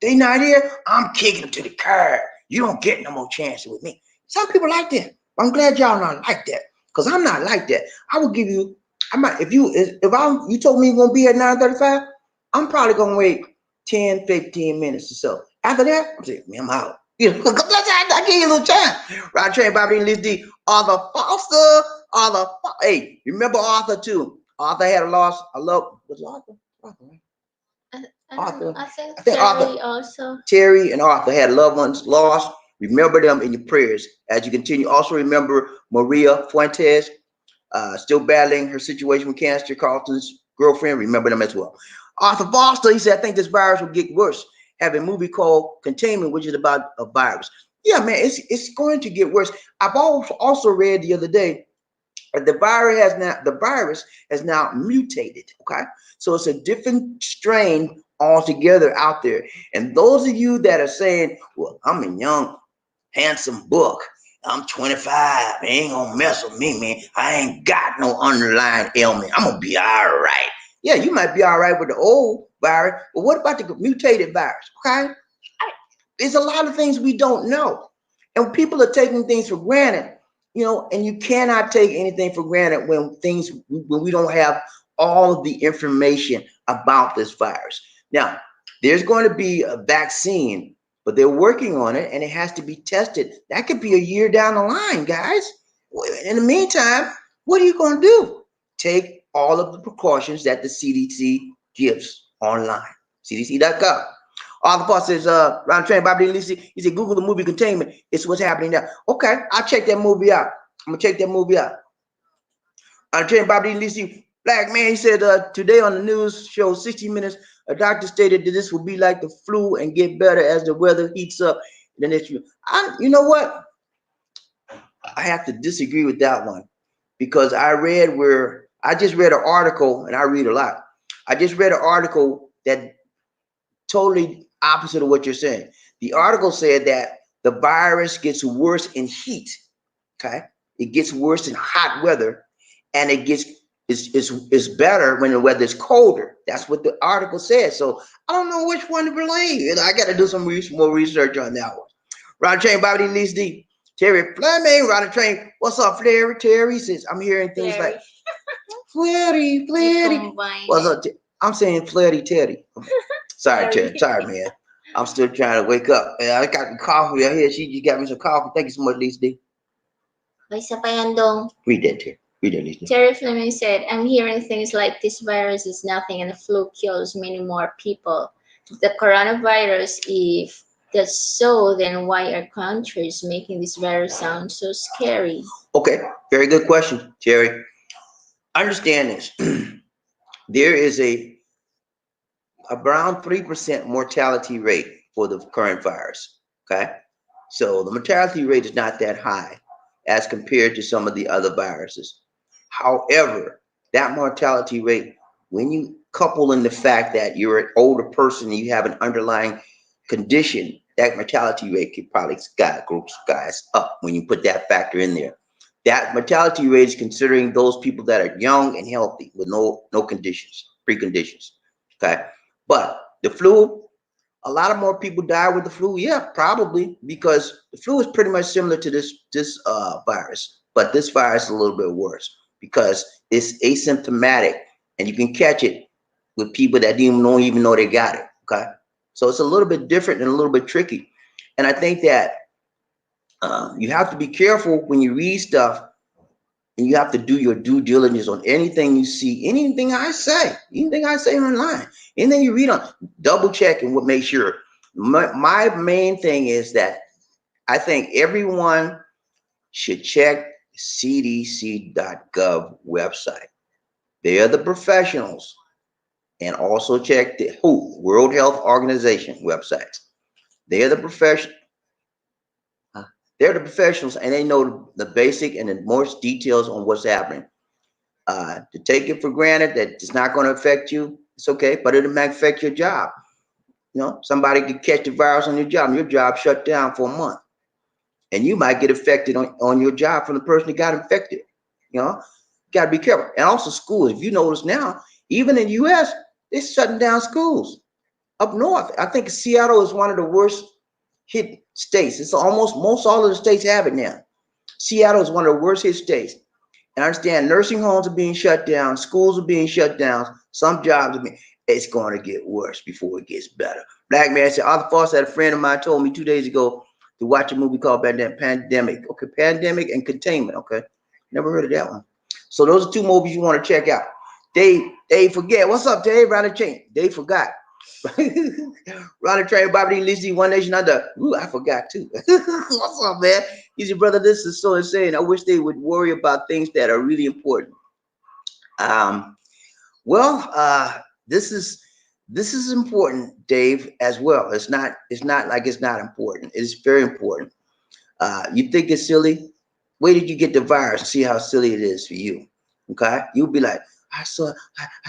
They not here. I'm kicking them to the curb. You don't get no more chances with me. Some people like that. I'm glad y'all not like that. Because I'm not like that. I will give you, you told me you're going to be at 9:35, I'm probably going to wait 10, 15 minutes or so. After that, I'm saying, man, I'm out. You know, I give you a little time. Right train, Bobby, Liz D. Arthur Foster. Hey, remember Arthur too. Arthur had a loss. Was Arthur? Arthur. I think Terry Arthur also. Terry and Arthur had loved ones lost. Remember them in your prayers as you continue. Also remember Maria Fuentes, still battling her situation with cancer. Carlton's girlfriend. Remember them as well. Arthur Foster, he said, I think this virus will get worse. Have a movie called Containment, which is about a virus. Yeah, man, it's going to get worse. I've also read the other day that the virus has now mutated. Okay, so it's a different strain altogether out there. And those of you that are saying, well, I'm a young, handsome buck. I'm 25. They ain't gonna mess with me, man. I ain't got no underlying ailment. I'm gonna be all right. Yeah, you might be all right with the old virus, but what about the mutated virus? Okay, there's a lot of things we don't know, and people are taking things for granted, you know. And you cannot take anything for granted when we don't have all of the information about this virus. Now, there's going to be a vaccine, but they're working on it, and it has to be tested. That could be a year down the line, guys. In the meantime, what are you going to do? Take all of the precautions that the CDC gives online. CDC.gov. Arthur Paul says, round train, Bobby Lisi, he said, Google the movie Containment. It's what's happening now. Okay, I'll check that movie out. I'm going to check that movie out. Round train, Bobby Lisi, black man, he said, today on the news show, 60 Minutes, a doctor stated that this will be like the flu and get better as the weather heats up the next year. You know what? I have to disagree with that one because I just read an article, and I read a lot. I just read an article that totally opposite of what you're saying. The article said that the virus gets worse in heat. Okay, it gets worse in hot weather, and it's is better when the weather is colder. That's what the article said. So I don't know which one to believe. I got to do some more research on that one. Ron Train, Bobby D. Least D. Terry Fleming, Ron Train. What's up, Flary? Terry says, I'm hearing things Flary. like Flirty. What's up? I'm saying Flirty Teddy. Sorry, Terry. Sorry, man. I'm still trying to wake up. I got the coffee out here. She just got me some coffee. Thank you so much, Least D. May isa pa yan dong. Read that, Terry. Read that, Least D. Terry Fleming said, I'm hearing things like this virus is nothing and the flu kills many more people. The coronavirus, if that's so, then why are countries making this virus sound so scary? Okay, very good question, Terry. Understand this. There is around 3% mortality rate for the current virus. Okay, so the mortality rate is not that high as compared to some of the other viruses. However, that mortality rate, when you couple in the fact that you're an older person and you have an underlying condition, that mortality rate could probably guys up when you put that factor in there. That mortality rate is considering those people that are young and healthy with no conditions, preconditions. Okay, but the flu, a lot of more people die with the flu. Yeah, probably, because the flu is pretty much similar to this virus, but this virus is a little bit worse because it's asymptomatic and you can catch it with people that don't even know they got it. Okay, so it's a little bit different and a little bit tricky, and I think that you have to be careful when you read stuff, and you have to do your due diligence on anything you see, anything I say online, anything you read on, double check and make sure. My main thing is that I think everyone should check CDC.gov website. They are the professionals, and also check the WHO, World Health Organization websites. They are the professionals. They're the professionals, and they know the basic and the most details on what's happening. To take it for granted that it's not going to affect you, it's okay, but it might affect your job. You know, somebody could catch the virus on your job, and your job shut down for a month, and you might get affected on your job from the person that got infected. You know, got to be careful. And also schools. If you notice now, even in the U.S., they're shutting down schools. Up north, I think Seattle is one of the worst hit states. It's almost most all of the states have it now. Seattle is one of the worst hit states. And I understand nursing homes are being shut down, schools are being shut down, some jobs are being, it's going to get worse before it gets better. Black man said, Arthur Foster had a friend of mine told me 2 days ago to watch a movie called Pandemic. Okay, Pandemic and Containment. Okay, never heard of that one. So those are two movies you want to check out. They forget. What's up, Dave? Round the chain. They forgot. Ronald Train, Bobby D. Lizzie, One Nation Under. Ooh, I forgot too. What's up, man? Easy brother, this is so insane. I wish they would worry about things that are really important. This is important, Dave, as well. It's not like it's not important. It's very important. You think it's silly? Where did you get the virus? See how silly it is for you. Okay, you'll be like, I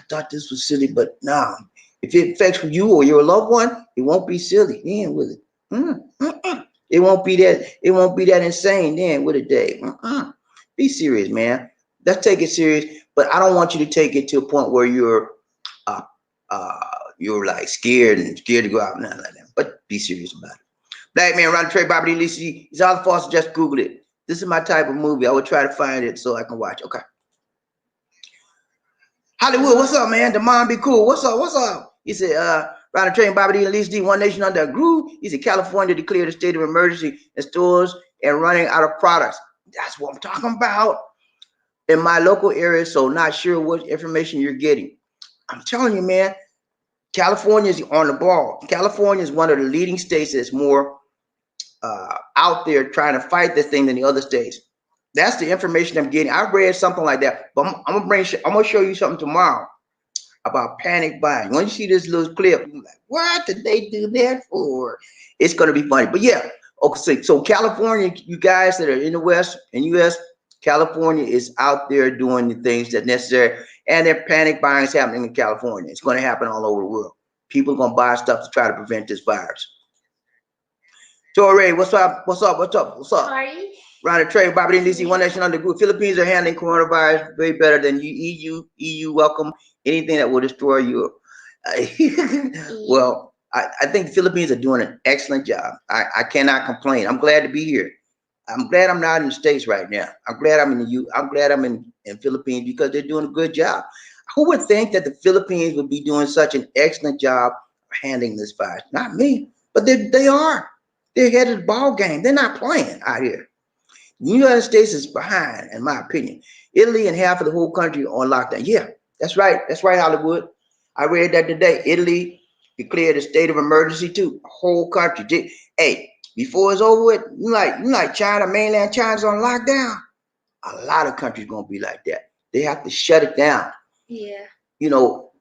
thought this was silly, but no. If it affects you or your loved one, it won't be silly. Then will it? It won't be that. It won't be that insane. Then will it, Dave? Be serious, man. Let's take it serious. But I don't want you to take it to a point where you're like scared to go out and nothing like that. But be serious about it. Black man, Ron Trey, Bobby Lee, he's all the false. Just Google it. This is my type of movie. I would try to find it so I can watch. Okay. Hollywood, what's up, man? The mom be cool. What's up? What's up? He said, Ron the Train, Bobby D, Elise D, One Nation Under a Groove. He said, California declared a state of emergency in stores and running out of products. That's what I'm talking about in my local area. So not sure what information you're getting. I'm telling you, man, California is on the ball. California is one of the leading states that's more out there trying to fight this thing than the other states. That's the information I'm getting. I read something like that, but I'm gonna show you something tomorrow about panic buying. When you see this little clip, you're like, what did they do that for? It's gonna be funny. But yeah, okay. So California, you guys that are in the West and US, California is out there doing the things that necessary, and their panic buying is happening in California. It's going to happen all over the world. People are gonna buy stuff to try to prevent this virus. Torre, what's up? What's up? What's up? What's up? Sorry. Ronald Trey, Bobby DC, One Nation Under Group. Philippines are handling coronavirus way better than you. EU welcome anything that will destroy you. Well, I think the Philippines are doing an excellent job. I cannot complain. I'm glad to be here. I'm glad I'm not in the States right now. I'm glad I'm in the U. I'm glad I'm in Philippines because they're doing a good job. Who would think that the Philippines would be doing such an excellent job handling this virus? Not me, but they are. They're ahead of the ball game. They're not playing out here. The United States is behind, in my opinion. Italy and half of the whole country on lockdown. Yeah, that's right. That's right, Hollywood. I read that today. Italy declared a state of emergency too. Whole country. Hey, before it's over with, you like China, mainland China's on lockdown. A lot of countries gonna be like that. They have to shut it down. Yeah. You know,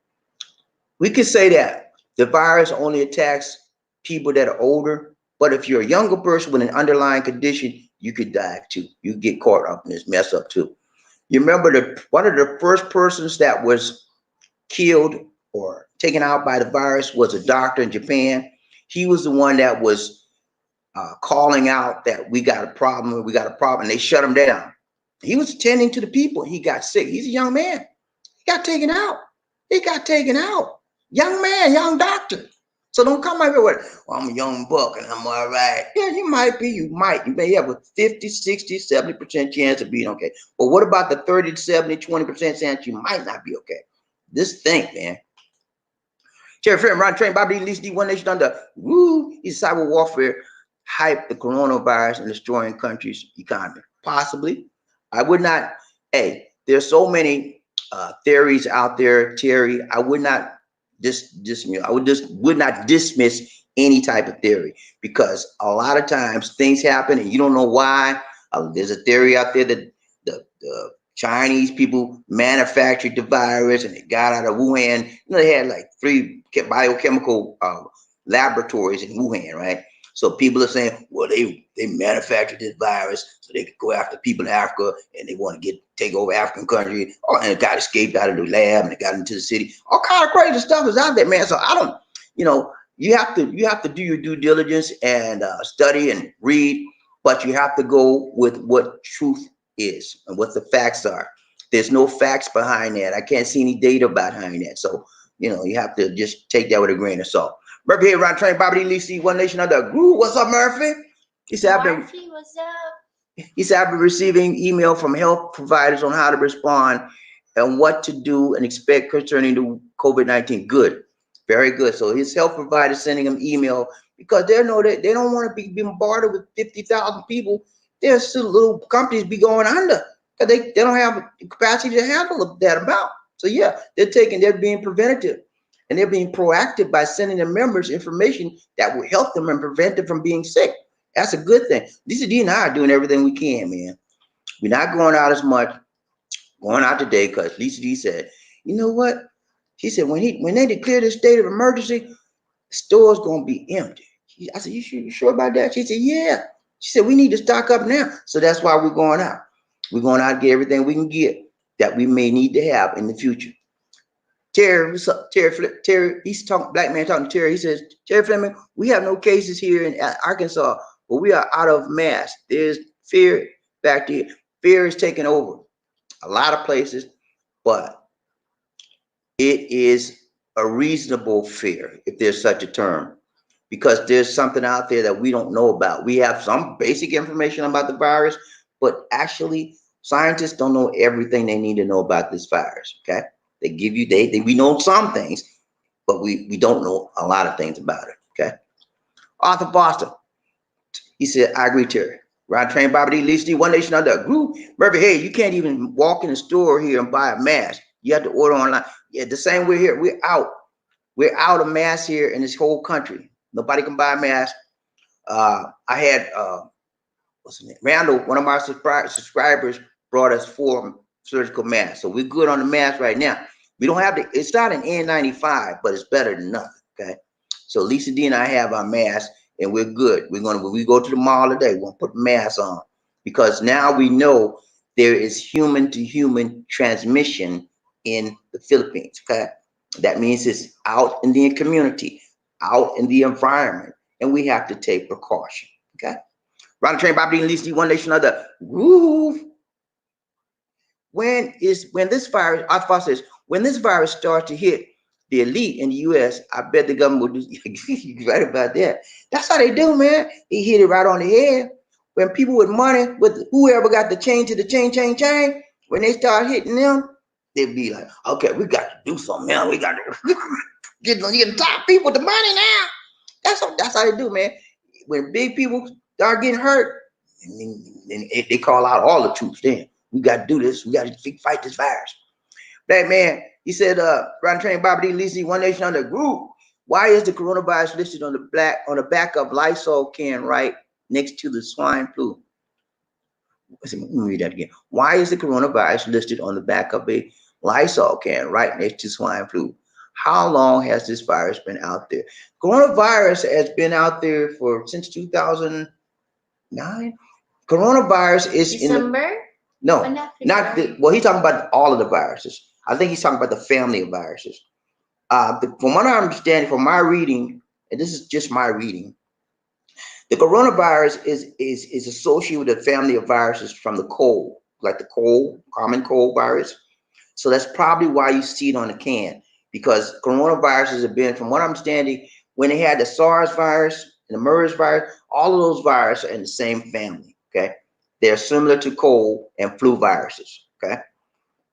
we could say that the virus only attacks people that are older, but if you're a younger person with an underlying condition, you could die too. You get caught up in this mess up too. You remember one of the first persons that was killed or taken out by the virus was a doctor in Japan. He was the one that was calling out that we got a problem, and they shut him down. He was attending to the people. He got sick. He's a young man. He got taken out. Young man, young doctor. So don't come over with, well, I'm a young buck and I'm all right. Yeah, you might be. You may have a 50, 60, 70% chance of being okay. But what about the 30 to 70, 20% chance you might not be okay? Just think, man. Jerry Freeman, Ron Train, Bobby Lee, D, One Nation Under. Woo! Is cyber warfare hype the coronavirus and destroying countries' economy? Possibly. I would not. Hey, there's so many theories out there, Terry. I would not would not dismiss any type of theory because a lot of times things happen and you don't know why. There's a theory out there that the Chinese people manufactured the virus and it got out of Wuhan. You know, they had like 3 biochemical laboratories in Wuhan, right? So people are saying, well, they manufactured this virus so they could go after people in Africa and they want to take over African country. Oh, and it got escaped out of the lab and it got into the city. All kind of crazy stuff is out there, man. So I don't, you have to do your due diligence and study and read, but you have to go with what truth is and what the facts are. There's no facts behind that. I can't see any data behind that. So, you have to just take that with a grain of salt. Murphy here, Ron Train, Bobby Lee, C, One Nation Under Group. What's up, Murphy? He said, what's up? He said, I've been receiving email from health providers on how to respond and what to do and expect concerning the COVID-19. Good, very good. So his health provider sending him email because they know that they don't want to be bombarded with 50,000 people. There's still little companies be going under because they don't have the capacity to handle that amount. So yeah, they're being preventative. And they're being proactive by sending their members information that will help them and prevent them from being sick. That's a good thing. Lisa D and I are doing everything we can, man. We're not going out as much, going out today because Lisa D said, you know what? She said, when they declare this state of emergency, the store's going to be empty. I said, you sure about that? She said, yeah. She said, we need to stock up now. So that's why we're going out. We're going out to get everything we can get that we may need to have in the future. Terry, what's up? Terry, he's talking, black man talking to Terry. He says, Terry Fleming, we have no cases here in Arkansas, but we are out of mask. There's fear back there. Fear is taking over a lot of places, but it is a reasonable fear, if there's such a term, because there's something out there that we don't know about. We have some basic information about the virus, but actually scientists don't know everything they need to know about this virus, okay? They give you, we know some things, but we don't know a lot of things about it, okay? Arthur Foster, he said, I agree, Terry. Ron Train, Bobby D, Lisa D, One Nation Under Group. Murphy, hey, you can't even walk in the store here and buy a mask. You have to order online. Yeah, the same way here. We're out. We're out of masks here in this whole country. Nobody can buy a mask. I had, what's his name? Randall, one of my subscribers, brought us 4 surgical masks. So we're good on the mask right now. We don't have it's not an N95, but it's better than nothing, okay? So Lisa D and I have our masks and we're good. When we go to the mall today, we're gonna put masks on because now we know there is human to human transmission in the Philippines, okay? That means it's out in the community, out in the environment, and we have to take precaution, okay? Ronald Train Bobby at least one nation under groove. When this virus, our thought says, when this virus starts to hit the elite in the U.S., I bet the government will do. You're right about that. That's how they do, man. He hit it right on the head. When people with money, with whoever got the chain to the chain, when they start hitting them, they'll be like, okay, we got to do something, man. We got to get the top people with the money now. That's how they do, man. When big people start getting hurt, and then they call out all the troops. Then we got to do this. We got to fight this virus. Black man, he said, Ron Train Bobby D. Lisi, one nation under group. Why is the coronavirus listed on the back of Lysol can right next to the swine flu? Let me read that again. Why is the coronavirus listed on the back of a Lysol can right next to swine flu? How long has this virus been out there? Coronavirus has been out there since 2009. Coronavirus is December? No, not well. He's talking about all of the viruses. I think he's talking about the family of viruses. From what I understand, from my reading, and this is just my reading, the coronavirus is associated with a family of viruses from the cold, like the common cold virus. So that's probably why you see it on the can, because coronaviruses have been, from what I'm understanding, when they had the SARS virus and the MERS virus, all of those viruses are in the same family. Okay. They're similar to cold and flu viruses, okay?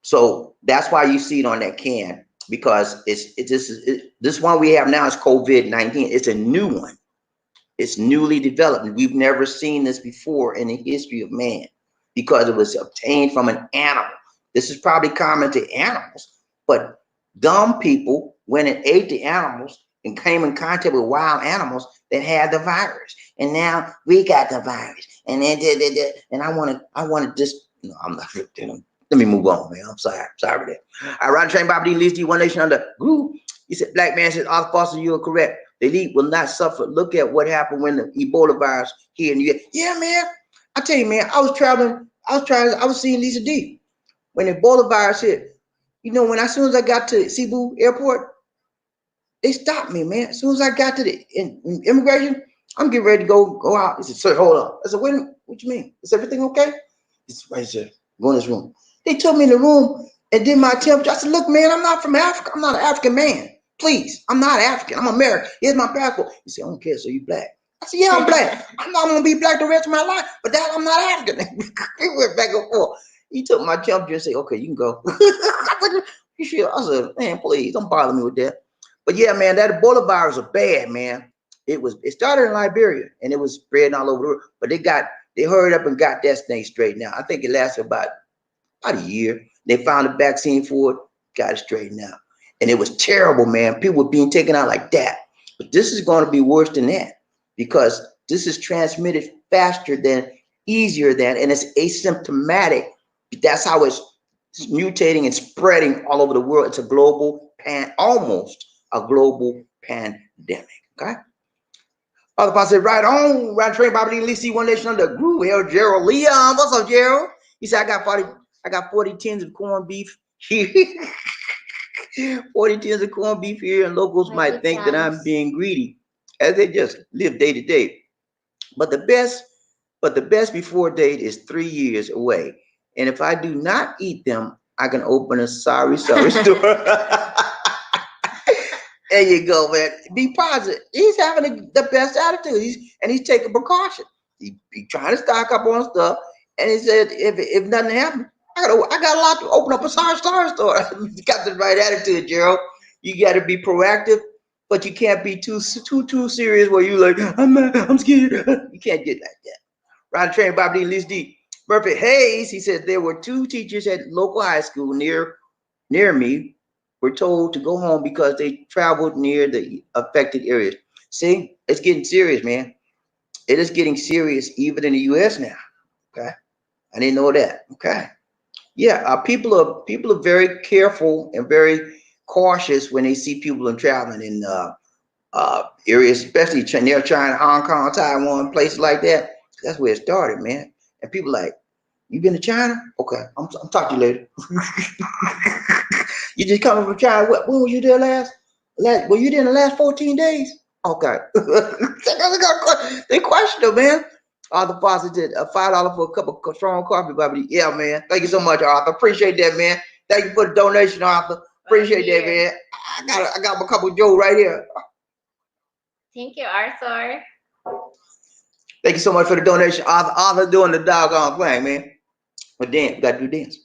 So that's why you see it on that can, because this one we have now is COVID-19. It's a new one. It's newly developed. We've never seen this before in the history of man because it was obtained from an animal. This is probably common to animals, but dumb people went and ate the animals and came in contact with wild animals that had the virus, and now we got the virus. And then and I want to just, no, I'm not. Let me move on, man. I'm sorry for that. I Ron Train Bobby D. Least one nation under group. He said, Black man says, Arthur Foster, you are correct. The elite will not suffer. Look at what happened when the Ebola virus here in the US. Yeah, man. I tell you, man, I was seeing Lisa D when the Ebola virus hit. You know, as soon as I got to Cebu Airport, they stopped me, man. As soon as I got to the immigration, I'm getting ready to go out. He said, sir, hold on. I said, wait a minute. What you mean? Is everything okay? He said, right, sir. Go in this room. They took me in the room and did my temperature. I said, look, man, I'm not from Africa. I'm not an African man. Please, I'm not African. I'm American. Here's my passport. He said, I don't care, so you black. I said, yeah, I'm black. I'm not going to be black the rest of my life, but that I'm not African. We went back and forth. He took my temperature and said, okay, you can go. I said, man, please, don't bother me with that. But yeah, man, that Ebola virus is bad, man. It started in Liberia and it was spreading all over the world, but they hurried up and got that thing straightened out. I think it lasted about a year. They found a vaccine for it, got it straightened out. And it was terrible, man. People were being taken out like that. But this is going to be worse than that, because this is transmitted faster than, easier than, and it's asymptomatic. That's how it's mutating and spreading all over the world. It's a global almost a global pandemic. Okay. Other part said, right on, right train, Bobby Lee, see one nation under group. Hell, Gerald Leon. What's up, Gerald? He said, I got 40 tins of corned beef here. 40 tins of corned beef here, and locals might think that I'm being greedy, as they just live day to day. But the best before date is 3 years away. And if I do not eat them, I can open a sorry store. There you go, man. Be positive. He's having the best attitude. He's taking precaution. He trying to stock up on stuff. And he said, if nothing happens, I got a lot to open up a sorry store. You got the right attitude, Gerald. You got to be proactive, but you can't be too serious where you like, I'm scared. You can't get like that. Ride train, Bobby D. Liz D. Murphy Hayes, he said there were 2 teachers at local high school near me were told to go home because they traveled near the affected areas. See, it's getting serious, man. It is getting serious even in the U.S. now. Okay, I didn't know that. Okay, yeah, people are very careful and very cautious when they see people traveling in areas, especially near China, Hong Kong, Taiwan, places like that. That's where it started, man. And people like, you been to China? Okay, I'm talking to you later. You just coming from China? When were you there last? Were you there in the last 14 days? Okay. They question them, man. Arthur Foster did a $5 for a cup of strong coffee, Bobby. Yeah, man. Thank you so much, Arthur. Appreciate that, man. Thank you for the donation, Arthur. Appreciate that, man. I got my cup of Joe right here. Thank you, Arthur. Thank you so much for the donation, Arthur. Arthur doing the doggone thing, man. But dance, we got to do dance.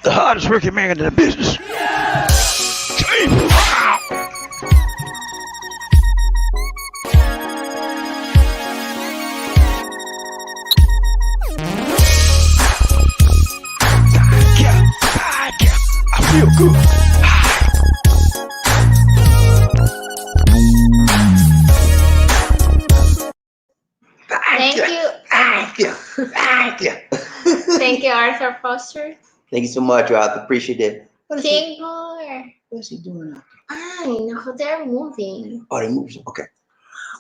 The hardest working man in the business. I feel good. Thank you. Thank you. Thank you. Thank you, Arthur Foster. Thank you so much, Arthur. Appreciate that. King Boy. What's he doing now? I know they're moving. Oh, they moved. Okay.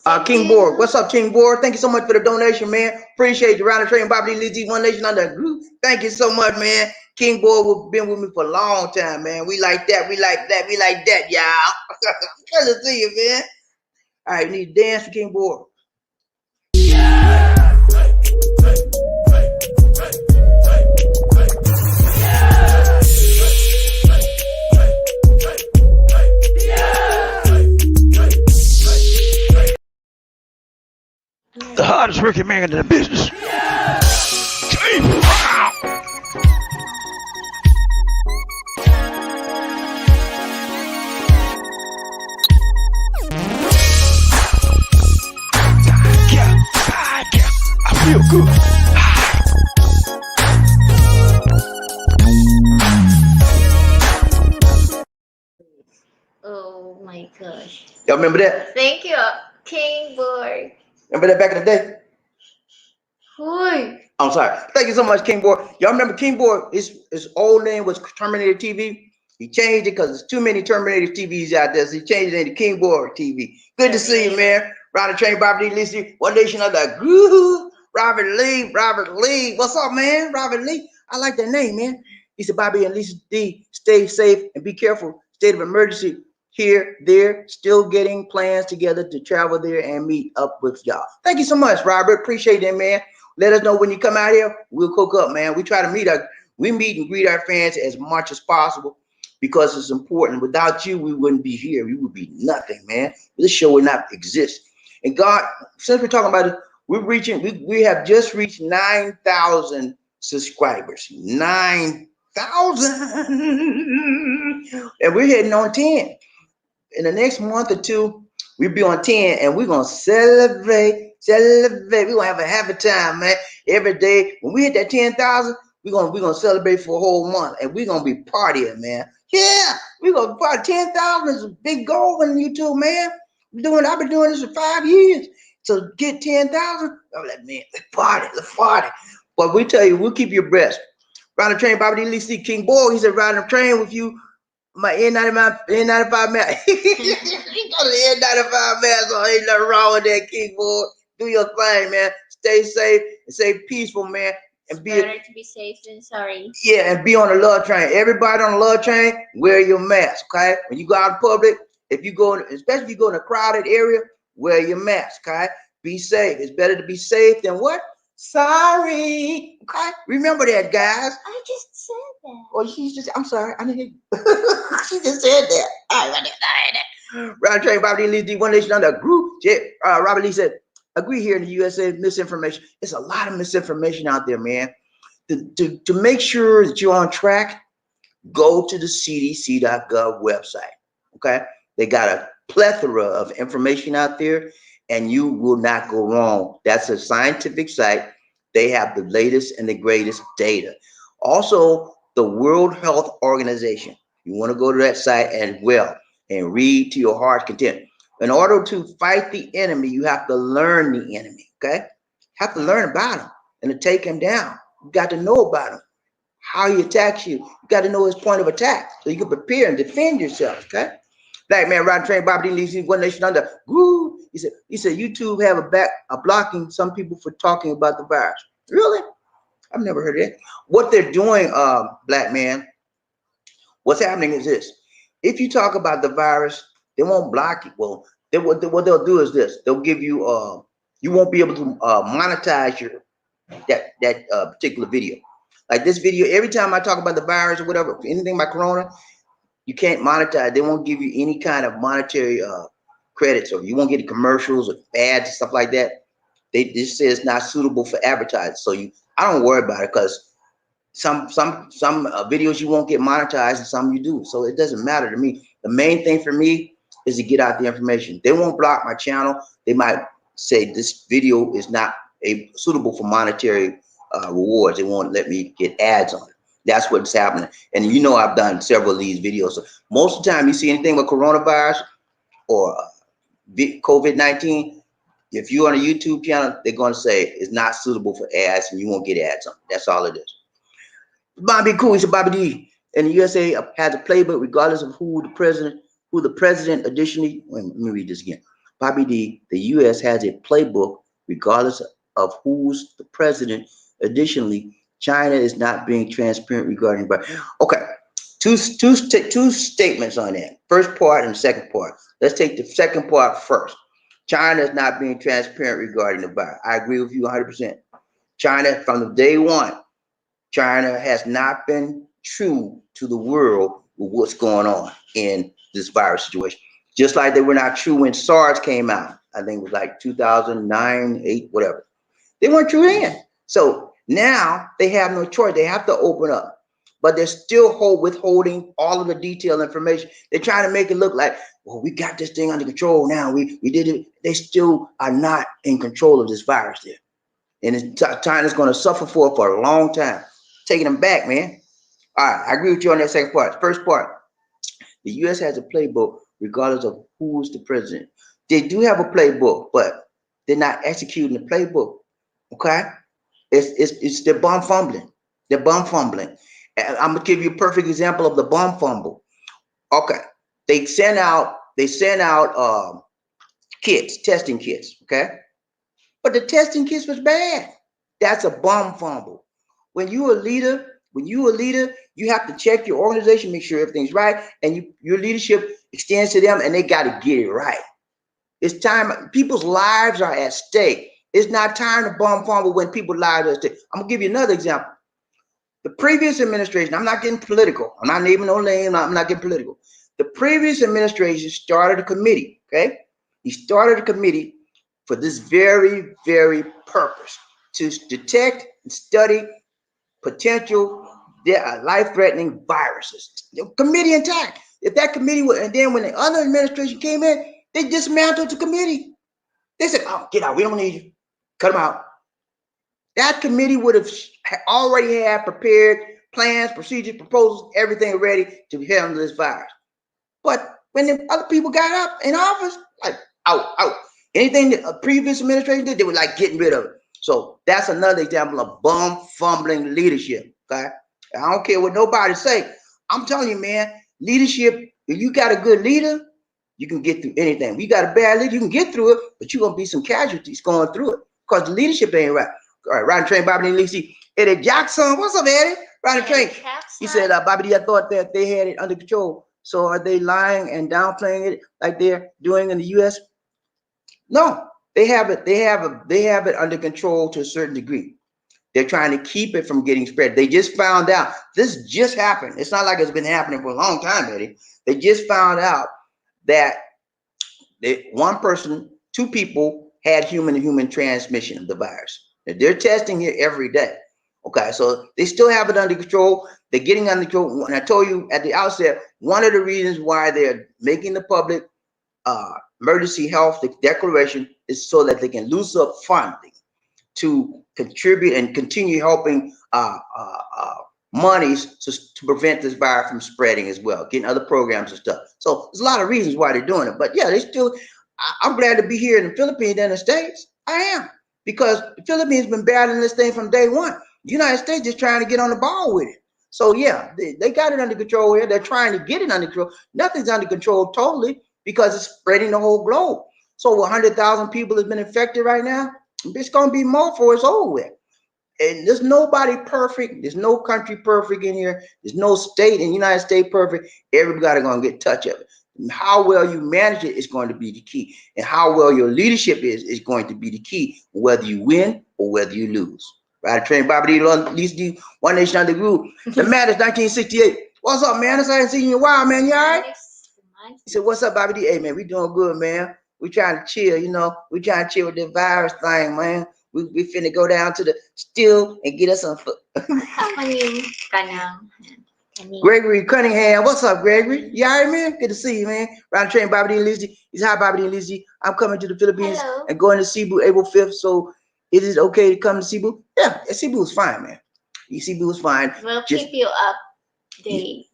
Thank King you. Board, what's up, King Board? Thank you so much for the donation, man. Appreciate you. Round the train, Bobby Lee, One Nation under group. Thank you so much, man. King Board has been with me for a long time, man. We like that. We like that. We like that, y'all. Good to see you, man. All right, we need to dance for King Board. The hardest working man in the business. I feel good. Oh my gosh. Y'all remember that? Thank you, King Boy. Remember that back in the day? Hi. I'm sorry. Thank you so much, King Board. Y'all remember King Board? His old name was Terminator TV. He changed it because there's too many Terminator TVs out there, so he changed it into King Board TV. Good to see you, man. Round the train, Bobby Lee, One Nation of the Group. Robert Lee. What's up, man? Robert Lee. I like that name, man. He said, Bobby and Lisa D, stay safe and be careful. State of emergency here, there, still getting plans together to travel there and meet up with y'all. Thank you so much, Robert. Appreciate that, man. Let us know when you come out here. We'll cook up, man. We try to meet and greet our fans as much as possible because it's important. Without you, we wouldn't be here. We would be nothing, man. This show would not exist. And God, since we're talking about it, we have just reached 9,000 subscribers. 9,000. And we're heading on 10. In the next month or two, we'll be on 10 and we're going to celebrate. We're going to have a happy time, man. Every day. When we hit that 10,000, we're gonna celebrate for a whole month and we're going to be partying, man. Yeah, we're going to party. 10,000 is a big goal on YouTube, man. I've been doing this for 5 years. So get 10,000, I'm like, man, let's party. But we tell you, we'll keep you abreast. Round the train, Bobby D. Lee, King Boy, he said, round the train with you. My N95 man. He got an N95 man, so ain't nothing wrong with that, King Boy. Do your thing, man. Stay safe and stay peaceful, man. And It's better to be safe than sorry. Yeah, and be on the love train. Everybody on the love train, wear your mask, okay? When you go out in public, especially if you go in a crowded area, wear your mask, okay? Be safe. It's better to be safe than what? Sorry. Okay? Remember that, guys. I just said that. Oh, I'm sorry. I didn't hear you. She just said that. All right, Round train, Bobby Lee, D, One Nation under group. Robert Lee said, agree here in the USA, misinformation. There's a lot of misinformation out there, man. To make sure that you're on track, go to the cdc.gov website, okay? They got a plethora of information out there, and you will not go wrong. That's a scientific site. They have the latest and the greatest data. Also, the World Health Organization. You want to go to that site as well and read to your heart's content. In order to fight the enemy, you have to learn the enemy, okay? Have to learn about him and to take him down. You got to know about him. how he attacks you. You got to know his point of attack so you can prepare and defend yourself. Okay. Black man riding train, Bobby Lee, One Nation Under. Woo! He said YouTube have a blocking some people for talking about the virus. Really? I've never heard of that. What they're doing, black man, what's happening is this. If you talk about the virus, they won't block you. Well, what they'll do is this. They'll give you, you won't be able to monetize that particular video. Like this video, every time I talk about the virus or whatever, anything about corona, you can't monetize. They won't give you any kind of monetary credits, or you won't get commercials or ads and stuff like that. They just say it's not suitable for advertising. So I don't worry about it, because some videos you won't get monetized and some you do. So it doesn't matter to me. The main thing for me is to get out the information. They won't block my channel. They might say this video is not suitable for monetary rewards. They won't let me get ads on it. That's what's happening. And you know, I've done several of these videos. So most of the time you see anything with coronavirus or COVID-19, if you're on a YouTube channel, they're going to say it's not suitable for ads and you won't get ads on it. That's all it is. Bobby Cool, he said Bobby D. And the USA has a playbook regardless of who the president additionally, wait, let me read this again. Bobby D, the US has a playbook regardless of who's the president. Additionally, China is not being transparent regarding, but okay, two statements on that. First part and second part. Let's take the second part first. China is not being transparent regarding the virus. I agree with you 100%. China, from the day one, China has not been true to the world with what's going on in this virus situation. Just like they were not true when SARS came out. I think it was like 2009, 8, whatever. They weren't true then. So now they have no choice. They have to open up. But they're still withholding all of the detailed information. They're trying to make it look like, well, we got this thing under control now. We did it. They still are not in control of this virus there. And China's going to suffer for it for a long time. Taking them back, man. All right, I agree with you on that second part. First part, the U.S. has a playbook regardless of who's the president. They do have a playbook, but they're not executing the playbook. Okay? It's the bomb fumbling. They're bomb fumbling. And I'm gonna give you a perfect example of the bomb fumble. Okay, they sent out kits, testing kits. Okay, but the testing kits was bad. That's a bomb fumble. When you're a leader, you have to check your organization, make sure everything's right, and your leadership extends to them, and they got to get it right. It's time. People's lives are at stake. It's not time to bomb fumble when people's lives are at stake. I'm gonna give you another example. The previous administration, I'm not getting political. I'm not naming no name. I'm not getting political. The previous administration started a committee, okay? He started a committee for this very, very purpose, to detect and study potential life-threatening viruses. The committee intact. If that committee would, and then when the other administration came in, they dismantled the committee. They said, oh, get out. We don't need you. Cut them out. That committee would have already had prepared plans, procedures, proposals, everything ready to handle this virus. But when the other people got up in office, like out. Anything that a previous administration did, they were like getting rid of it. So that's another example of bum fumbling leadership. Okay, I don't care what nobody say. I'm telling you, man, leadership. If you got a good leader, you can get through anything. If you got a bad leader, you can get through it, but you're gonna be some casualties going through it because the leadership ain't right. All right, riding train, Bobby D. Lisi. Eddie Jackson, what's up, Eddie? Riding train. He said, Bobby D, I thought that they had it under control. So are they lying and downplaying it like they're doing in the U.S.? No, they have it. They have it under control to a certain degree. They're trying to keep it from getting spread. They just found out. This just happened. It's not like it's been happening for a long time, Eddie. They just found out that two people had human-to-human transmission of the virus. They're testing it every day. Okay, so they still have it under control. They're getting under control. And I told you at the outset, one of the reasons why they're making the public emergency health declaration is so that they can loose up funding to contribute and continue helping monies to prevent this virus from spreading as well, getting other programs and stuff. So there's a lot of reasons why they're doing it. But yeah, I'm glad to be here in the Philippines and the States. I am. Because the Philippines been battling this thing from day one. The United States just trying to get on the ball with it. So yeah, they got it under control here. They're trying to get it under control. Nothing's under control totally because it's spreading the whole globe. So 100,000 people have been infected right now. It's going to be more before it's over with. And there's nobody perfect. There's no country perfect in here. There's no state in the United States perfect. Everybody going to get touch of it. And how well you manage it is going to be the key. And how well your leadership is going to be the key, whether you win or whether you lose. Right? Train Bobby D. One Nation Under Group. The man is 1968. What's up, man? I haven't seen you in a while, man. You all right? He said, what's up, Bobby D? Hey, man, we doing good, man. We trying to chill, you know. We trying to chill with the virus thing, man. We finna go down to the still and get us some food. Gregory Cunningham, what's up, Gregory? You all right, man? Good to see you, man. Round train, Bobby D and Lizzie. He's hi, Bobby D and Lizzie. I'm coming to the Philippines and going to Cebu April 5th. So is it okay to come to Cebu? Yeah, Cebu is fine, man. Cebu is fine. We'll keep you updated.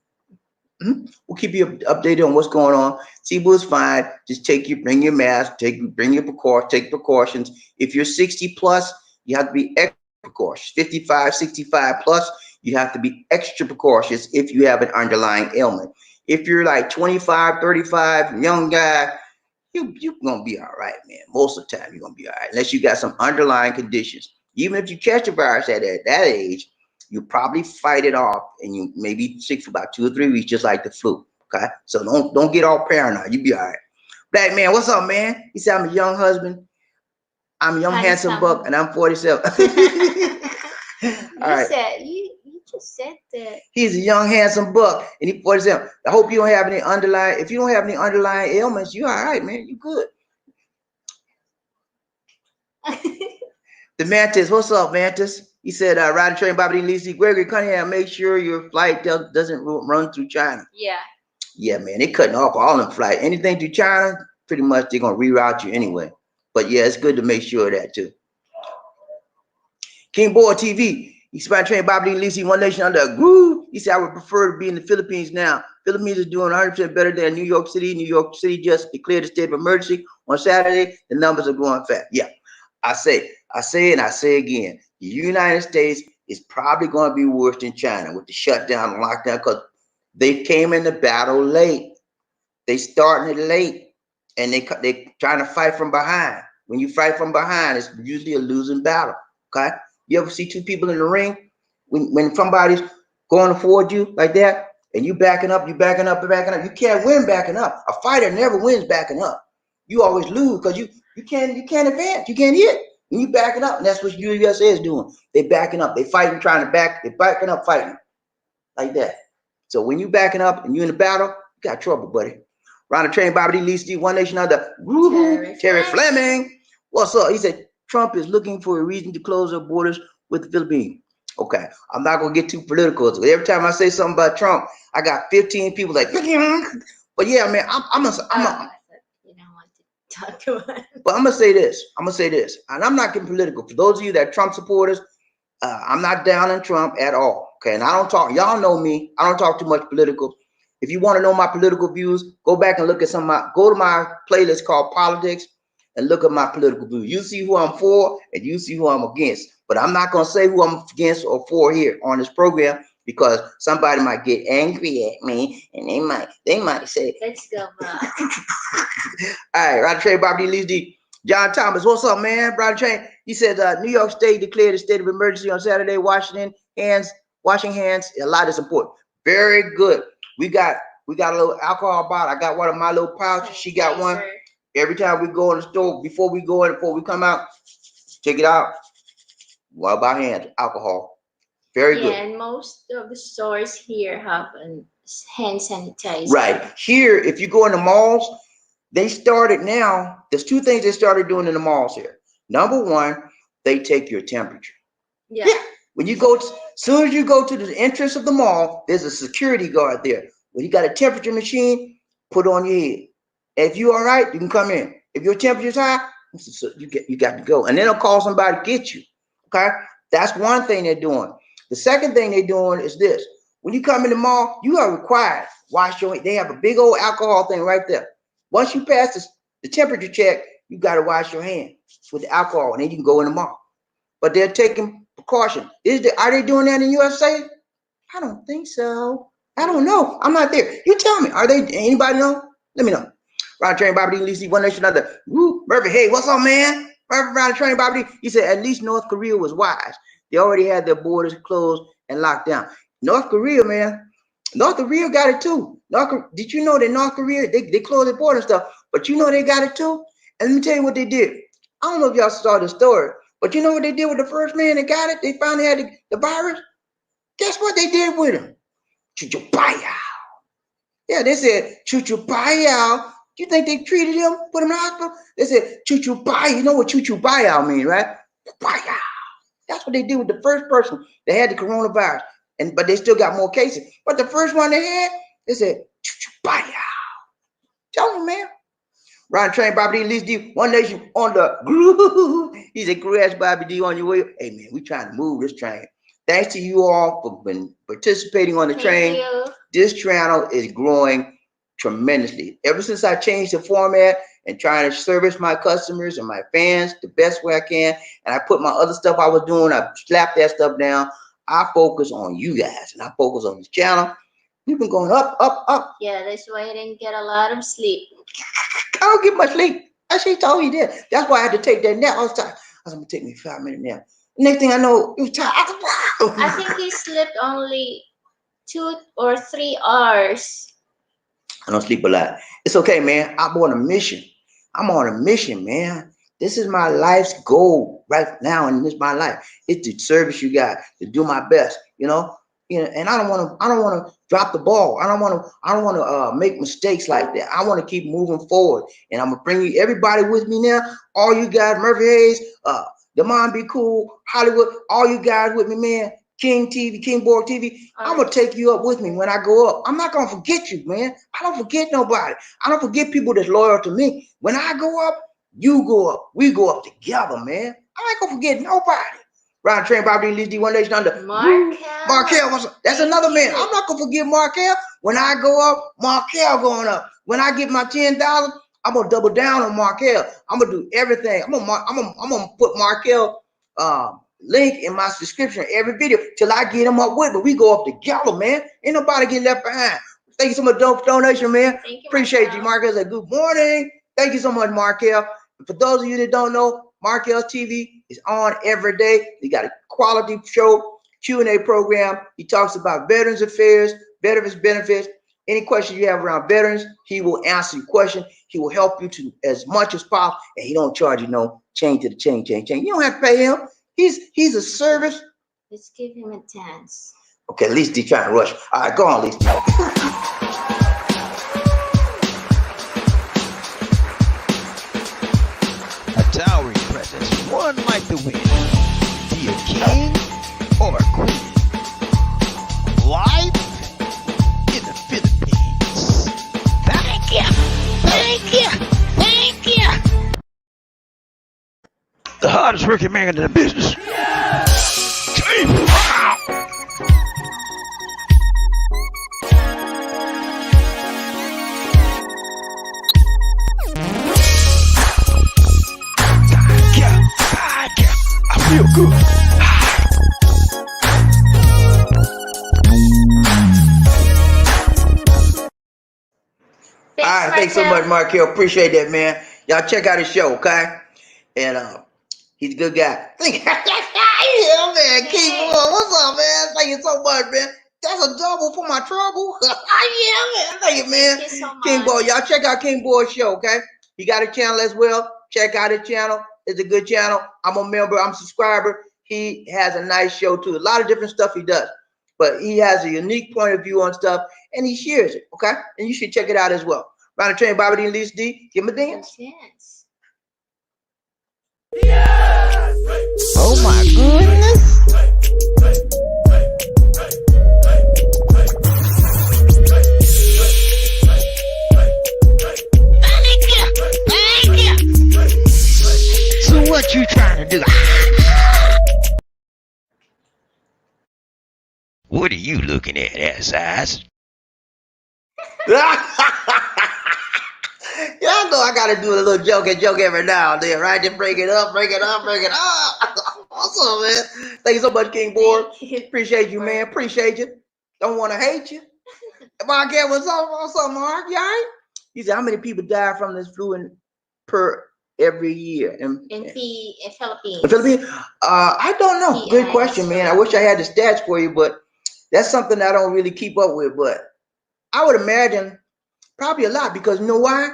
We'll keep you updated on what's going on. Cebu is fine. Just bring your mask, bring your precautions. If you're 60 plus, you have to be extra precautious. 55, 65 plus, you have to be extra precautious if you have an underlying ailment. If you're like 25, 35, young guy, you're gonna be all right, man. Most of the time, you're gonna be all right, unless you got some underlying conditions. Even if you catch the virus at that age, you probably fight it off, and you may be sick for about 2 or 3 weeks, just like the flu. Okay, so don't get all paranoid. You be all right. Black man, what's up, man? He said, I'm a young husband. I'm a young handsome buck, and I'm 47. All right. You just said that. He's a young handsome buck, and he's 47. I hope you don't have any underlying. If you don't have any underlying ailments, you all right, man. You good. The Mantis, what's up, Mantis? He said, ride a train, Bobby D. Lisi, Gregory Cunningham, make sure your flight doesn't run through China. Yeah. Yeah, man, they cutting off all them flights. Anything through China, pretty much they're going to reroute you anyway. But yeah, it's good to make sure of that too. King Boy TV, he's ride a train, Bobby D. Lisi, One Nation Under a Groove. He said, I would prefer to be in the Philippines now. Philippines is doing 100% better than New York City. New York City just declared a state of emergency on Saturday. The numbers are going fast. Yeah, I say and I say again, the United States is probably going to be worse than China with the shutdown and lockdown because they came in the battle late. They starting it late, and they trying to fight from behind. When you fight from behind, it's usually a losing battle. Okay, you ever see two people in the ring when somebody's going towards you like that, and you backing up, you can't win backing up. A fighter never wins backing up. You always lose because you can't advance, you can't hit. When you backing up, and that's what USA is doing. They backing up, they fighting, trying to back, they backing up, fighting like that. So when you backing up and you in the battle, you got trouble, buddy. Round the train, Bobby D. Lisi, One Nation Under. Terry Fleming. What's up? He said Trump is looking for a reason to close their borders with the Philippines. Okay, I'm not gonna get too political. So every time I say something about Trump, I got 15 people like. But yeah, man, I'm a But I'm gonna say this, and I'm not getting political. For those of you that are Trump supporters, I'm not down on Trump at all. Okay, and I don't talk. Y'all know me. I don't talk too much political. If you want to know my political views, go back and look at go to my playlist called Politics and look at my political views. You see who I'm for and you see who I'm against. But I'm not gonna say who I'm against or for here on this program because somebody might get angry at me and they might say, let's go, bro. All right, Roger Trey, Bobby D. Lisi, John Thomas, what's up, man? Roger Trey, he said New York State declared a state of emergency on Saturday. Washing hands, a lot is important. Very good. We got a little alcohol bottle. I got one of my little pouches. She got one. Every time we go in the store, before we come out, check it out. What about hands? Alcohol. Very good. Yeah, and most of the stores here have a hand sanitizer. Right. Here, if you go in the malls, they started now. There's two things they started doing in the malls here. Number one, they take your temperature. Yeah. When you go, as soon as you go to the entrance of the mall, there's a security guard there. When you got a temperature machine, put on your head. And if you're all right, you can come in. If your temperature's high, you got to go. And then they'll call somebody to get you. Okay? That's one thing they're doing. The second thing they're doing is this. When you come in the mall, you are required wash your hands. They have a big old alcohol thing right there. Once you pass the temperature check, you got to wash your hands with the alcohol, and then you can go in the mall. But they're taking precaution. Are they doing that in USA? I don't think so. I don't know. I'm not there. You tell me. Are they? Anybody know? Let me know. Ron Train Bobby D, Lisi, one nation another. Woo, Murphy, hey, what's up, man? Murphy, Ron Train Bobby D. He said at least North Korea was wise. They already had their borders closed and locked down. North Korea, man. North Korea got it too. Did you know that North Korea, they closed their border and stuff, but you know they got it too? And let me tell you what they did. I don't know if y'all saw the story, but you know what they did with the first man that got it? They finally had the virus. Guess what they did with him? Chuchupaya. Yeah, they said Chuchupaya. You think they treated him, put him in the hospital? They said Chuchupaya. You know what Chuchupaya mean, right? Paya. That's what they did with the first person that had the coronavirus. But they still got more cases. But the first one they had, they said Chuchupaya. Tell me, man. Ron Train, Bobby D, Lisa D, One Nation on the groove. He said, congrats, Bobby D, on your way. Hey, man, we trying to move this train. Thanks to you all for participating on the train. This channel is growing tremendously. Ever since I changed the format and trying to service my customers and my fans the best way I can, and I put my other stuff I was doing, I slapped that stuff down. I focus on you guys, and I focus on this channel. We've been going up, up, up. Yeah, that's why I didn't get a lot of sleep. I don't get much sleep. She told me that. That's why I had to take that nap. I was tired. I was gonna take me a 5-minute nap. Next thing I know, it was tired. I think you slept only 2 or 3 hours. I don't sleep a lot. It's okay, man. I'm on a mission. I'm on a mission, man. This is my life's goal right now, and this is my life. It's to service you guys, to do my best, you know. And I don't want to drop the ball. I don't want to make mistakes like that. I want to keep moving forward, and I'm gonna bring you everybody with me now. All you guys, Murphy Hayes, the Mom Be Cool, Hollywood, all you guys with me, man. King TV, King Borg TV. I'm gonna take you up with me when I go up. I'm not gonna forget you, man. I don't forget nobody. I don't forget people that's loyal to me. When I go up, you go up. We go up together, man. I ain't gonna forget nobody. Ron Train, Bobby D, Lisa, One Nation under. Markel, what's up? That's another man. I'm not gonna forget Markel. When I go up, Markel going up. When I get my $10, I'm gonna double down on Markel. I'm gonna do everything. I'm gonna put Markel link in my description every video till I get him up with me. We go up together, man. Ain't nobody get left behind. Thank you so much for donation, man. Appreciate you, Markel. Said good morning. Thank you so much, Markel. For those of you that don't know, Markel's TV is on every day. He got a quality show, Q&A program. He talks about veterans affairs, veterans benefits. Any questions you have around veterans, he will answer your question. He will help you to as much as possible, and he don't charge you no change to the change. You don't have to pay him. He's a service. Let's give him a chance. Okay, at least he's trying to rush. All right, go on, Lisa. Towering presence, one like the wind. Be a king or a queen. Live in the Philippines. Thank you. Thank you. Thank you. The hardest working man in the business. I feel good. All right, thanks so much, Markel. Appreciate that, man. Y'all check out his show, okay? And he's a good guy. Yeah, man. King Boy, what's up, man? Thank you so much, man. That's a double for my trouble. Yeah, man. Thank you, man. Thank you so much. King Boy, y'all check out King Boy's show, okay? He got a channel as well. Check out his channel. It's a good channel. I'm a member. I'm a subscriber. He has a nice show too. A lot of different stuff he does, but he has a unique point of view on stuff, and he shares it. Okay, and you should check it out as well. Round the train, Bobby D and Lisa D. Give him a dance. Yes. Oh my goodness. Thank you. Thank you. So what you trying to do? What are you looking at, ass? Y'all know I gotta do a little joke every now and then, right? Just break it up. What's up, man? Thank you so much, King Board. Appreciate you, man. Appreciate you. don't want to hate you. Mark, what's up, Mark? You all right? He said, how many people die from this flu per every year in Philippines? The Philippines? I don't know. Good question, man. I wish I had the stats for you, but that's something I don't really keep up with. But I would imagine probably a lot, because you know why?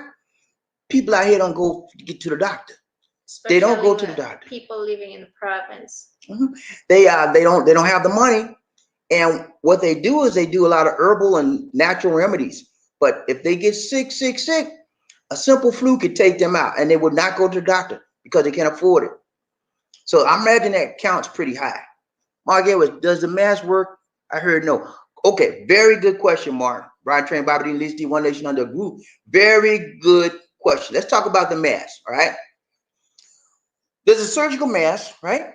People out here don't go get to the doctor. Especially they don't go to the doctor. People living in the province. They don't have the money, and what they do is they do a lot of herbal and natural remedies. But if they get sick, a simple flu could take them out, and they would not go to the doctor because they can't afford it. So I imagine that counts pretty high. Mark Edwards, does the mask work? I heard no. Okay, very good question, Mark. Brian Train, Bobby Lee, Lee, One Nation Under a Group. Very good question. Let's talk about the mask, all right? There's a surgical mask, right?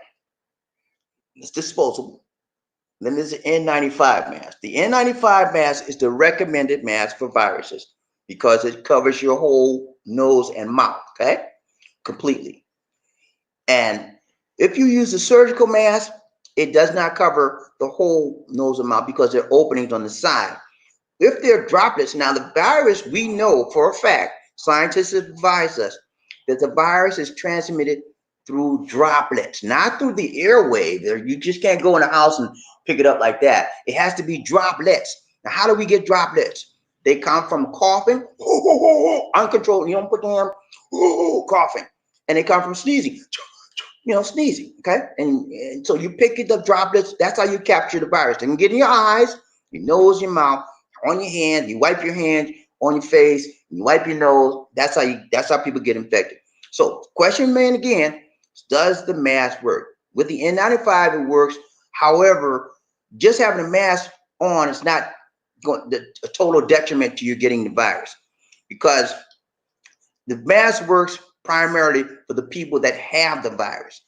It's disposable. Then there's the N95 mask. The N95 mask is the recommended mask for viruses because it covers your whole nose and mouth, okay? Completely. And if you use a surgical mask, it does not cover the whole nose and mouth because there are openings on the side. If there are droplets, now the virus, we know for a fact, scientists advise us that the virus is transmitted through droplets, not through the airway. You just can't go in the house and pick it up like that. It has to be droplets. Now, how do we get droplets? They come from coughing, uncontrolled. You don't put them coughing, and they come from sneezing. Sneezing. Okay, and so you pick it up droplets. That's how you capture the virus. They can get in your eyes, your nose, your mouth, on your hands. You wipe your hands on your face. You wipe your nose. That's how people get infected. So, question, man, again. Does the mask work? With the N95, it works. However, just having a mask on is not a total detriment to you getting the virus, because the mask works primarily for the people that have the virus.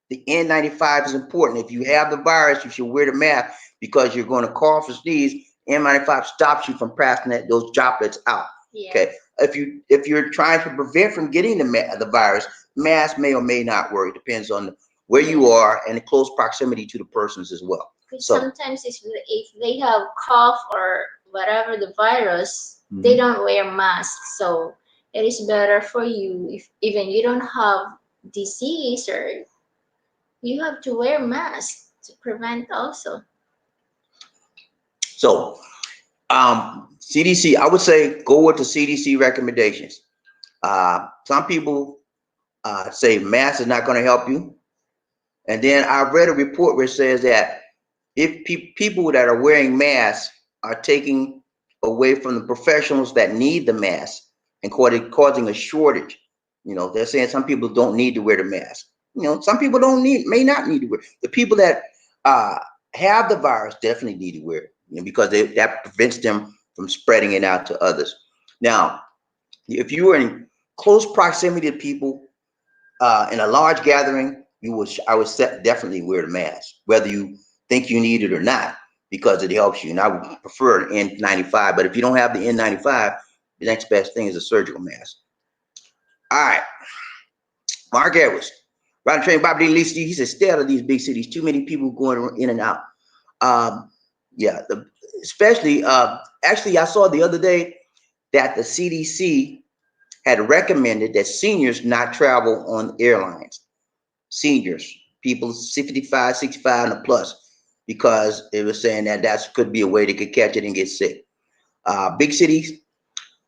The N95 is important. If you have the virus, you should wear the mask because you're going to cough or sneeze. N95 stops you from passing those droplets out. Yeah. Okay. If you're trying to prevent from getting the virus, mask may or may not work. It depends on where you are and the close proximity to the persons as well. So sometimes if they have cough or whatever the virus, they don't wear masks. So it is better for you if even you don't have disease, or you have to wear masks to prevent also. So CDC, I would say go with the CDC recommendations. Some people say mask is not going to help you. And then I read a report where it says that if people that are wearing masks are taking away from the professionals that need the mask and causing a shortage. They're saying some people don't need to wear the mask. Some people may not need to wear. The people that have the virus definitely need to wear it, because that prevents them from spreading it out to others. Now, if you are in close proximity to people in a large gathering, I would definitely wear the mask, whether you think you need it or not, because it helps you. And I would prefer an N95, but if you don't have the N95, the next best thing is a surgical mask. All right, Mark Edwards, Rodney Train, Bobby D. Lee, he said, stay out of these big cities. Too many people going in and out. Yeah, especially, actually, I saw the other day that the CDC had recommended that seniors not travel on airlines. Seniors, people 55, 65 and plus, because it was saying that could be a way they could catch it and get sick. Big cities,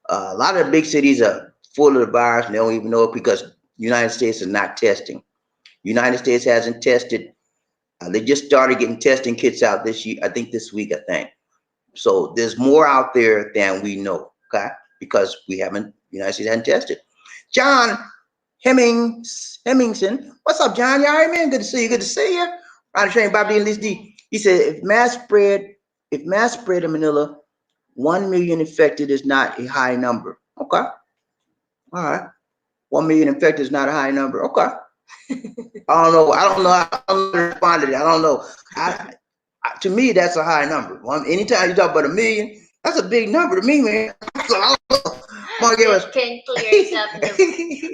a lot of the big cities are full of the virus and they don't even know it because the United States is not testing. United States hasn't tested. They just started getting testing kits out this year, I think this week, I think. So there's more out there than we know, okay? Because the United States hasn't tested. John Hemmingson, what's up, John? You all right, man? Good to see you. Good to see you. Ronnie Train, Bobby D. D. He said, if mass spread in Manila, 1 million infected is not a high number. Okay. All right. 1 million infected is not a high number. Okay. I don't know. I don't know how to respond to that. I don't know. To me, that's a high number. Anytime you talk about 1 million, that's a big number to me, man. So I don't know. Can clear up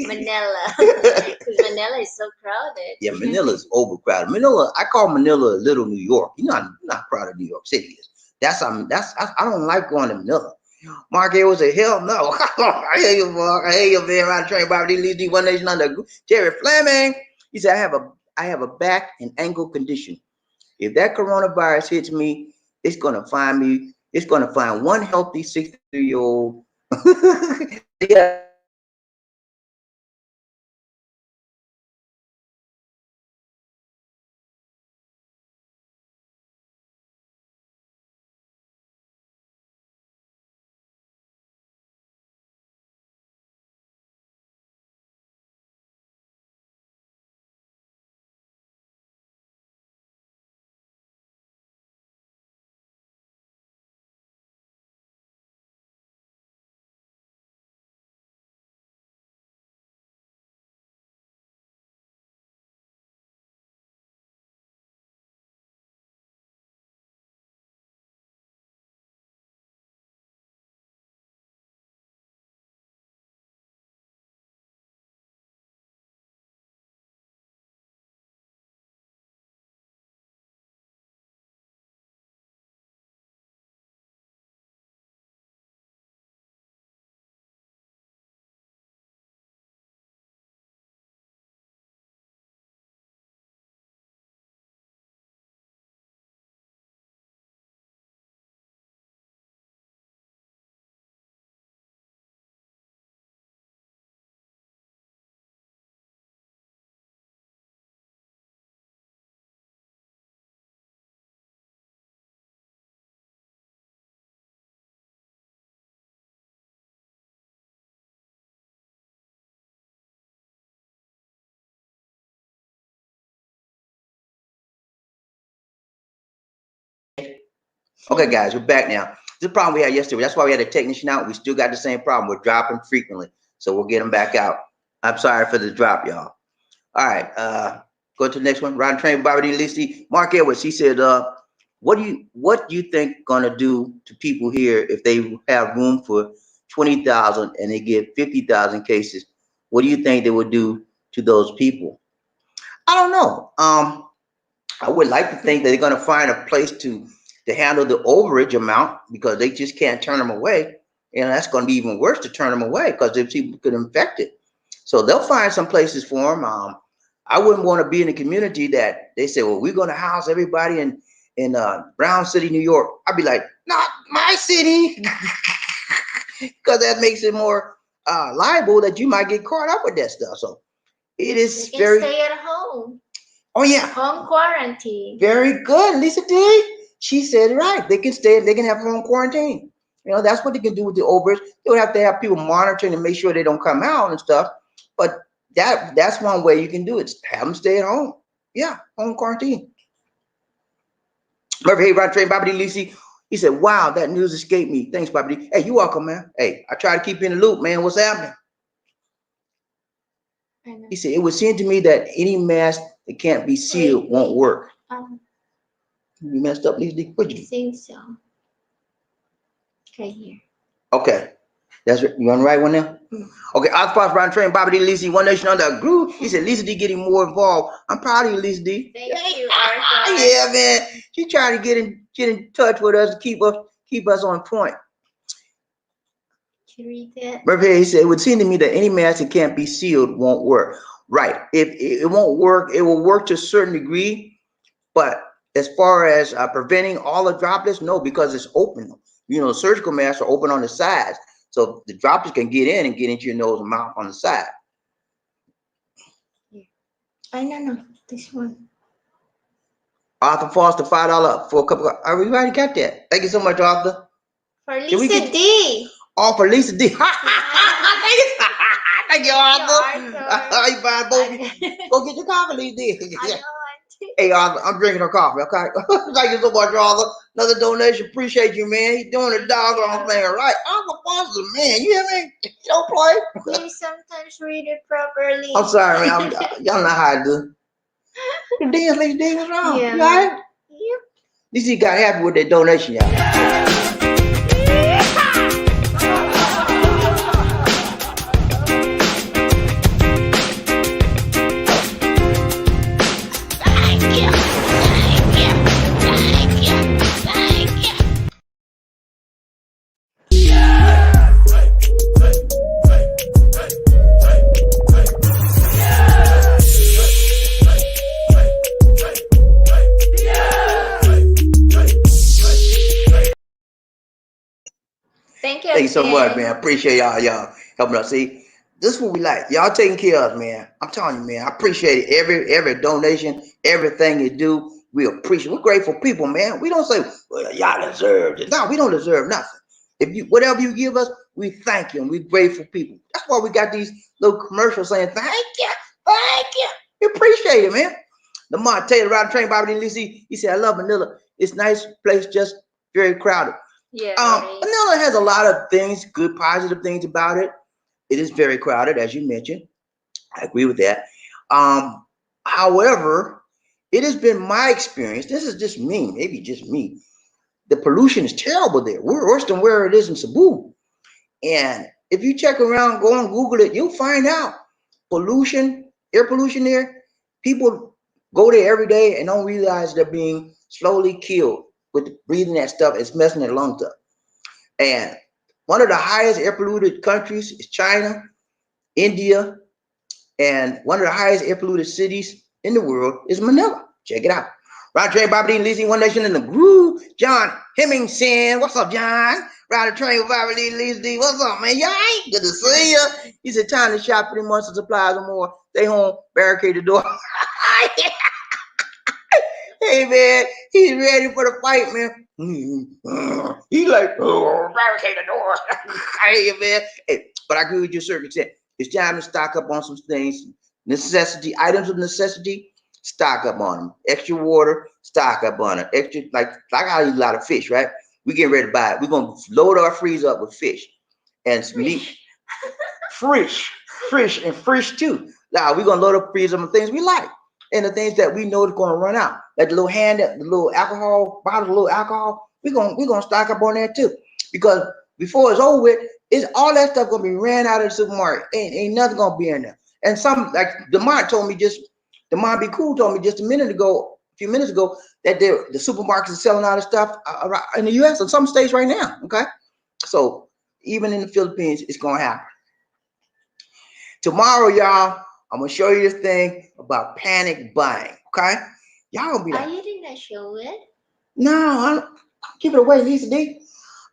Manila, because Manila is so crowded. Yeah, Manila is overcrowded. I call Manila Little New York. I'm not proud of New York City. I don't like going to Miller. Mark, it was a hell no. I hear you, Mark. I hear you, man. Around train Bobby D. One Nation Under. Jerry Fleming. He said, I have a back and ankle condition. If that coronavirus hits me, it's gonna find me. It's gonna find one healthy 63-year-old. Yeah. Okay, guys, we're back now. The problem we had yesterday. That's why we had a technician out. We still got the same problem. We're dropping frequently, so we'll get them back out. I'm sorry for the drop, y'all. All right, go to the next one. Riding train, Bobby D. Listy. Mark Edwards. He said, what do you think gonna do to people here if they have room for 20,000 and they get 50,000 cases? What do you think they would do to those people? I don't know. I would like to think that they're gonna find a place to handle the overage amount because they just can't turn them away. And that's going to be even worse to turn them away because if people could infect it. So they'll find some places for them. I wouldn't want to be in a community that they say, well, we're going to house everybody in Brown City, New York. I'd be like, not my city. Because that makes it more liable that you might get caught up with that stuff. So it is You can very. stay at home. Oh, yeah. Home quarantine. Very good, Lisa D. She said it right. They can stay. They can have home quarantine. You know, that's what they can do with the overage. They would have to have people monitoring and make sure they don't come out and stuff. But that's one way you can do it. Have them stay at home. Yeah, home quarantine. Murphy, hey, Rod Train, Bobby D. Lisi. He said, wow, that news escaped me. Thanks, Bobby D. Hey, you welcome, man. Hey, I try to keep you in the loop, man. What's happening? He said, it would seem to me that any mask that can't be sealed won't work. You messed up, Lisa. What'd you do? I think so. Okay, here. Okay. That's right. You on the right one now? Okay, Ospox, Ron Train, Bobby D, Lisa, One Nation Under a Groove. He said, Lisa D getting more involved. I'm proud of you, Lisa D. Thank you, Arthur. Yeah, man. She trying to get in touch with us, keep us on point. Can you read that? Murphy, he said, it would seem to me that any mask that can't be sealed won't work. Right. If it won't work, it will work to a certain degree, but as far as preventing all the droplets, no, because it's open. You know, surgical masks are open on the sides. So the droplets can get in and get into your nose and mouth on the side. Yeah. No, this one. Arthur Foster, $5 for a cup of coffee. We already got that. Thank you so much, Arthur. For Lisa D. Oh, for Lisa D. Thank you, Arthur. You buy both. Go get your coffee, Lisa D. I know. Hey, Arthur, I'm drinking her coffee, okay? Thank you so much, Arthur. Another donation. Appreciate you, man. He's doing the doggone thing right. Arthur Foster, man. You hear me? Don't play. You sometimes read it properly. I'm sorry, man. Y'all know how I do. The dance, Lisa D, what's wrong? Yeah. You all right? Yep. DC got happy with that donation, y'all. Thank you Thank you so much, again. man. Appreciate y'all helping us. See, this is what we like. Y'all taking care of us, man. I'm telling you, man. I appreciate it. Every donation, everything you do. We appreciate. We're grateful people, man. We don't say, well, y'all deserve it. No, we don't deserve nothing. If you whatever you give us, we thank you and we're grateful people. That's why we got these little commercials saying, thank you, thank you. We appreciate it, man. Lamar Taylor, Ride the Train, Bobby D. Lisi, he said, I love Manila. It's a nice place, just very crowded. Yeah. Manila has a lot of things, good, positive things about it. It is very crowded, as you mentioned. I agree with that. However, it has been my experience. This is just me, maybe just me. The pollution is terrible there. We're worse than where it is in Cebu. And if you check around, go and Google it, you'll find out pollution, air pollution there. People go there every day and don't realize they're being slowly killed with breathing that stuff. It's messing their lungs up. And one of the highest air polluted countries is China, India, and one of the highest air polluted cities in the world is Manila. Check it out. Ride Train, Bobby D, and Lizzie, One Nation in the Groove. John Hemmingson, what's up, John? Ride the Train with Bobby D, Lizzie, what's up, man? Y'all ain't good to see you. He said, time to shop 3 months of supplies or more. Stay home, barricade the door. Hey, man, he's ready for the fight, man. He like, oh, barricade the door. Hey, man. Hey, but I agree with you, certain extent. It's time to stock up on some things. Necessity, items of necessity, stock up on them. Extra water, stock up on it. Extra, like I eat a lot of fish, right? We getting ready to buy it. We're going to load our freezer up with fish and some meat. Fish too. Now, we're going to load up freezer with things we like and the things that we know is going to run out. Like the little alcohol, bottle of little alcohol, we're gonna stock up on that too. Because before it's over with, it's all that stuff gonna be ran out of the supermarket. Ain't nothing gonna be in there. And some like Demar Be Cool told me just a few minutes ago, that the supermarkets are selling all this stuff in the US and some states right now. Okay. So even in the Philippines, it's gonna happen. Tomorrow, y'all, I'm gonna show you this thing about panic buying. Okay. Y'all gonna be like, you didn't show it? No, I'll give it away, Lisa D.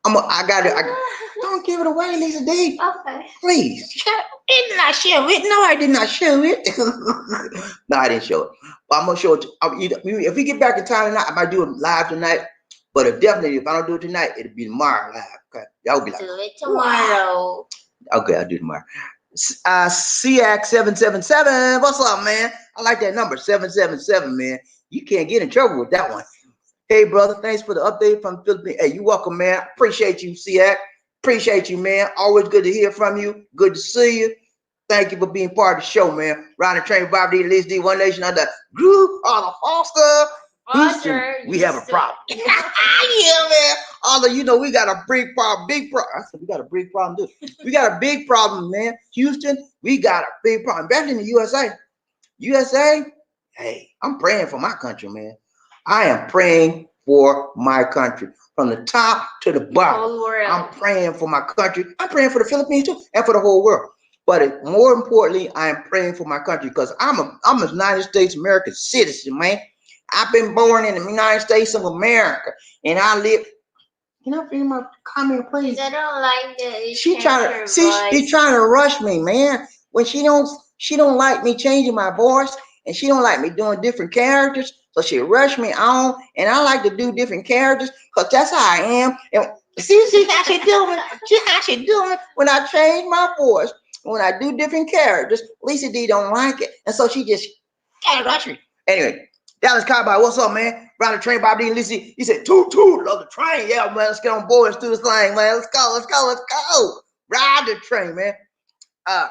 Don't give it away, Lisa D. Okay. Please. Did not show it. No, I did not show it. No, I didn't show it. But I'm gonna show it. If we get back in time tonight, I might do it live tonight. But if I don't do it tonight, it'll be tomorrow live. Okay. Y'all will be like, do it tomorrow. Wow. Okay, I'll do it tomorrow. CX 777. What's up, man? I like that number, 777, man. You can't get in trouble with that one. Hey, brother, thanks for the update from the Philippines. Hey, you welcome, man. Appreciate you, CX. Appreciate you, man. Always good to hear from you. Good to see you. Thank you for being part of the show, man. Ride the Train, Bobby D, Liz D, One Nation under Group, Arthur Foster. Houston, we have a problem. Yeah, man. Although we got a big problem. I said we got a big problem, dude. We got a big problem, man. Houston, we got a big problem. Back in the USA, hey, I'm praying for my country, man. I am praying for my country from the top to the bottom. I'm praying for my country. I'm praying for the Philippines too, and for the whole world. But more importantly, I am praying for my country because I'm a United States American citizen, man. I've been born in the United States of America, and I live. Can I finish my comment, please? I don't like the. She trying to rush me, man. When she don't like me changing my voice, and she don't like me doing different characters, so she rushed me on. And I like to do different characters because that's how I am. And see how she doing? See how she doing when I change my voice, when I do different characters. Lisa D don't like it, and so she just gotta rush me. Anyway. Dallas Cowboy, what's up, man? Ride the Train, Bobby D and Lizzie. He said, toot, love the train. Yeah, man, let's get on board and do this thing, man. Let's go. Ride the train, man.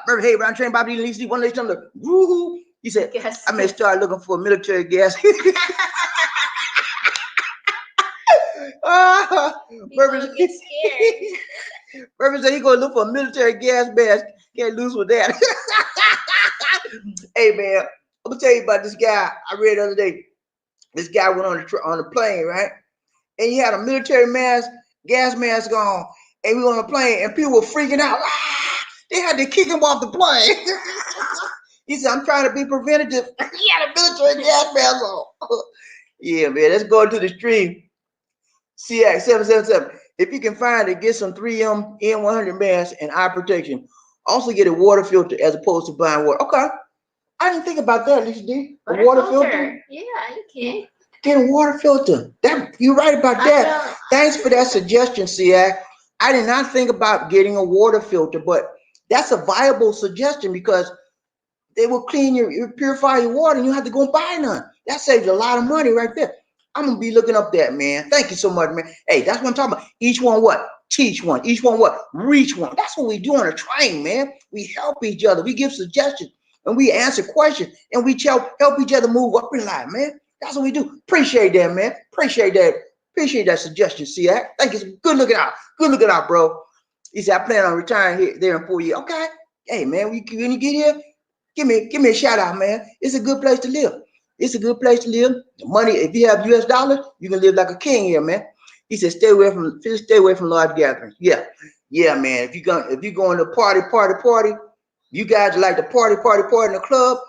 Remember, hey, Ride the Train, Bobby D and Lizzie, One Nation on the woohoo. He said, yes. I may start looking for military gas. Murphy get scared. Murphy said he gonna look for a military gas mask. Can't lose with that. Hey, man. I'm gonna tell you about this guy I read the other day. This guy went on the plane, right? And he had a military gas mask on, and we were on the plane, and people were freaking out. Ah! They had to kick him off the plane. He said, "I'm trying to be preventative." He had a military gas mask on. Yeah, man. Let's go into the stream. CX 777. If you can find it, get some 3M N100 masks and eye protection. Also get a water filter as opposed to buying water. Okay, I didn't think about that, Lisa D. A water filter. Yeah, you can. Get a water filter. That you're right about that. Thanks for that suggestion, Siak. I did not think about getting a water filter, but that's a viable suggestion because they will clean your purify your water and you don't have to go and buy none. That saves a lot of money right there. I'm gonna be looking up that, man. Thank you so much, man. Hey, that's what I'm talking about. Each one what? Teach one. Each one what? Reach one. That's what we do on a train, man. We help each other. We give suggestions and we answer questions and we help each other move up in life, man. That's what we do. Appreciate that, man. Appreciate that. Appreciate that suggestion, Siak. Thank you. Good looking out. Good looking out, bro. He said, I plan on retiring here there in 4 years. Okay. Hey, man, when you get here, give me a shout out, man. It's a good place to live. It's a good place to live. The money, if you have US dollars, you can live like a king here, man. He said, stay away from large gatherings. Yeah. Yeah, man. If you going to party, you guys like to party in the club,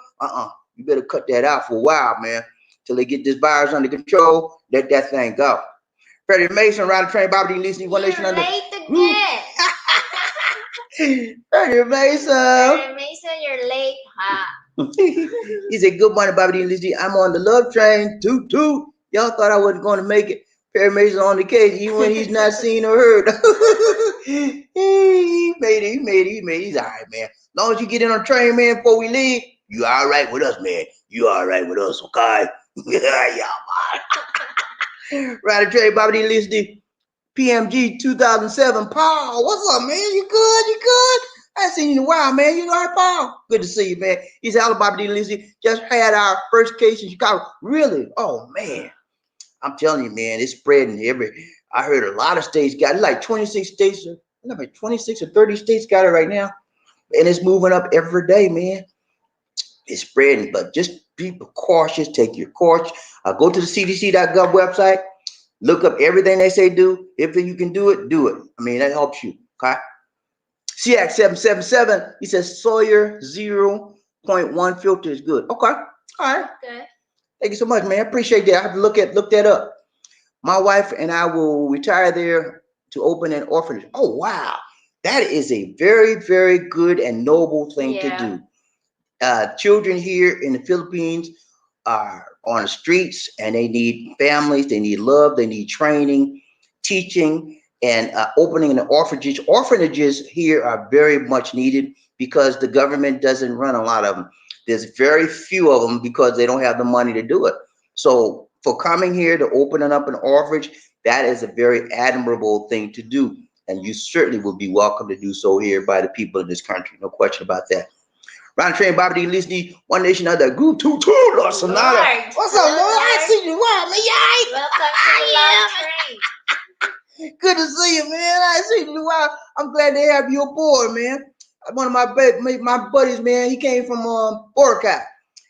you better cut that out for a while, man. Till they get this virus under control, let that thing go. Freddie Mason, Ride the Train, Bobby D. Lisa, One Nation Under. Late again. Freddie Mason. You're late, huh? He said, good morning, Bobby D and Lizzie. I'm on the love train. Toot toot. Y'all thought I wasn't going to make it. Perry Mason on the case, even when he's not seen or heard. He made it. He's all right, man. As long as you get in on the train, man, before we leave, you all right with us, man. You all right with us, okay? Yeah, man. Ride the train, Bobby D, Lizzie. PMG 2007. Paul, what's up, man? You good? You good? I ain't seen you in a while, man. You all right, Paul? Good to see you, man. He's Alabama D. Lizzie. Just had our first case in Chicago. Really? Oh, man. I'm telling you, man, it's spreading I heard a lot of states got it, like 26 states, like 26 or 30 states got it right now. And it's moving up every day, man. It's spreading, but just be cautious. Take your course. Go to the CDC.gov website. Look up everything they say do. If you can do it, do it. I mean, that helps you, okay? CX 777, he says Sawyer 0.1 filter is good. Okay. All right. Okay. Thank you so much, man. Appreciate that. I have to look that up. My wife and I will retire there to open an orphanage. Oh, wow. That is a very, very good and noble thing to do. Children here in the Philippines are on the streets and they need families, they need love, they need training, teaching, and opening an orphanage. Orphanages here are very much needed because the government doesn't run a lot of them. There's very few of them because they don't have the money to do it. So for coming here to opening up an orphanage, that is a very admirable thing to do. And you certainly will be welcome to do so here by the people of this country. No question about that. Round train, Bobby D. Lizzie, One Nation Under. Group 2, Lord Sonata. What's up, Lord? I see you. Wow, man. Welcome to the love train. Good to see you, man. I see you. Wow. I'm glad they have you aboard, man. One of my buddies, man, he came from Boracay.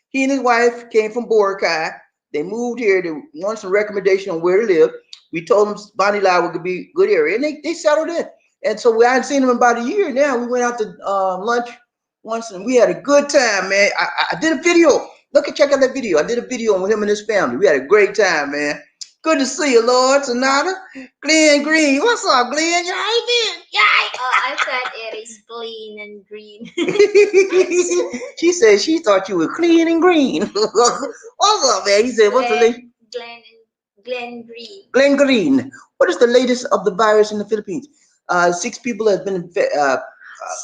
He and his wife came from Boracay. They moved here. They wanted some recommendation on where to live. We told them Bonnie Lyle would be a good area, and they settled in. And so I hadn't seen them in about a year now. We went out to lunch once, and we had a good time, man. I did a video. Check out that video. I did a video with him and his family. We had a great time, man. Good to see you, Lord Sonata. Glenn Green. What's up, Glenn? You all right, man? Oh, I thought it is clean and green. She said she thought you were clean and green. What's up, man? He said, what's the latest? Glenn Green. Glenn Green. What is the latest of the virus in the Philippines? 6 people have been infected.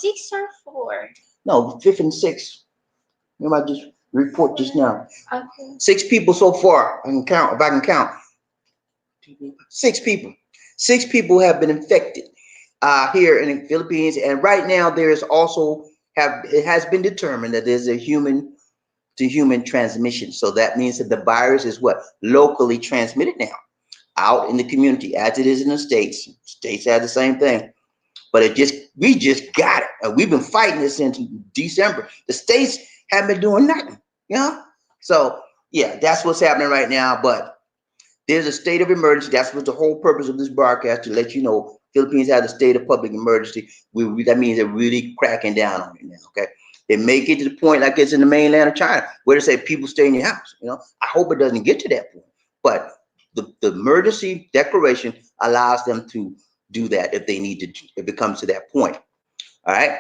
6 or 4? No, 5th and 6th. Remember I just report just now. Okay. 6 people so far. I can count if I can count. 6 people. 6 people have been infected here in the Philippines, and right now there is also it has been determined that there's a human to human transmission. So that means that the virus is locally transmitted now out in the community, as it is in the states. States have the same thing, but we just got it, and we've been fighting this since December. The states haven't been doing nothing, you know. So yeah, that's what's happening right now, but. There's a state of emergency. That's what the whole purpose of this broadcast, to let you know Philippines has a state of public emergency. That means they're really cracking down on it now, okay? They may get to the point like it's in the mainland of China, where they say people stay in your house, you know? I hope it doesn't get to that point. But the emergency declaration allows them to do that if they need to, if it comes to that point. All right.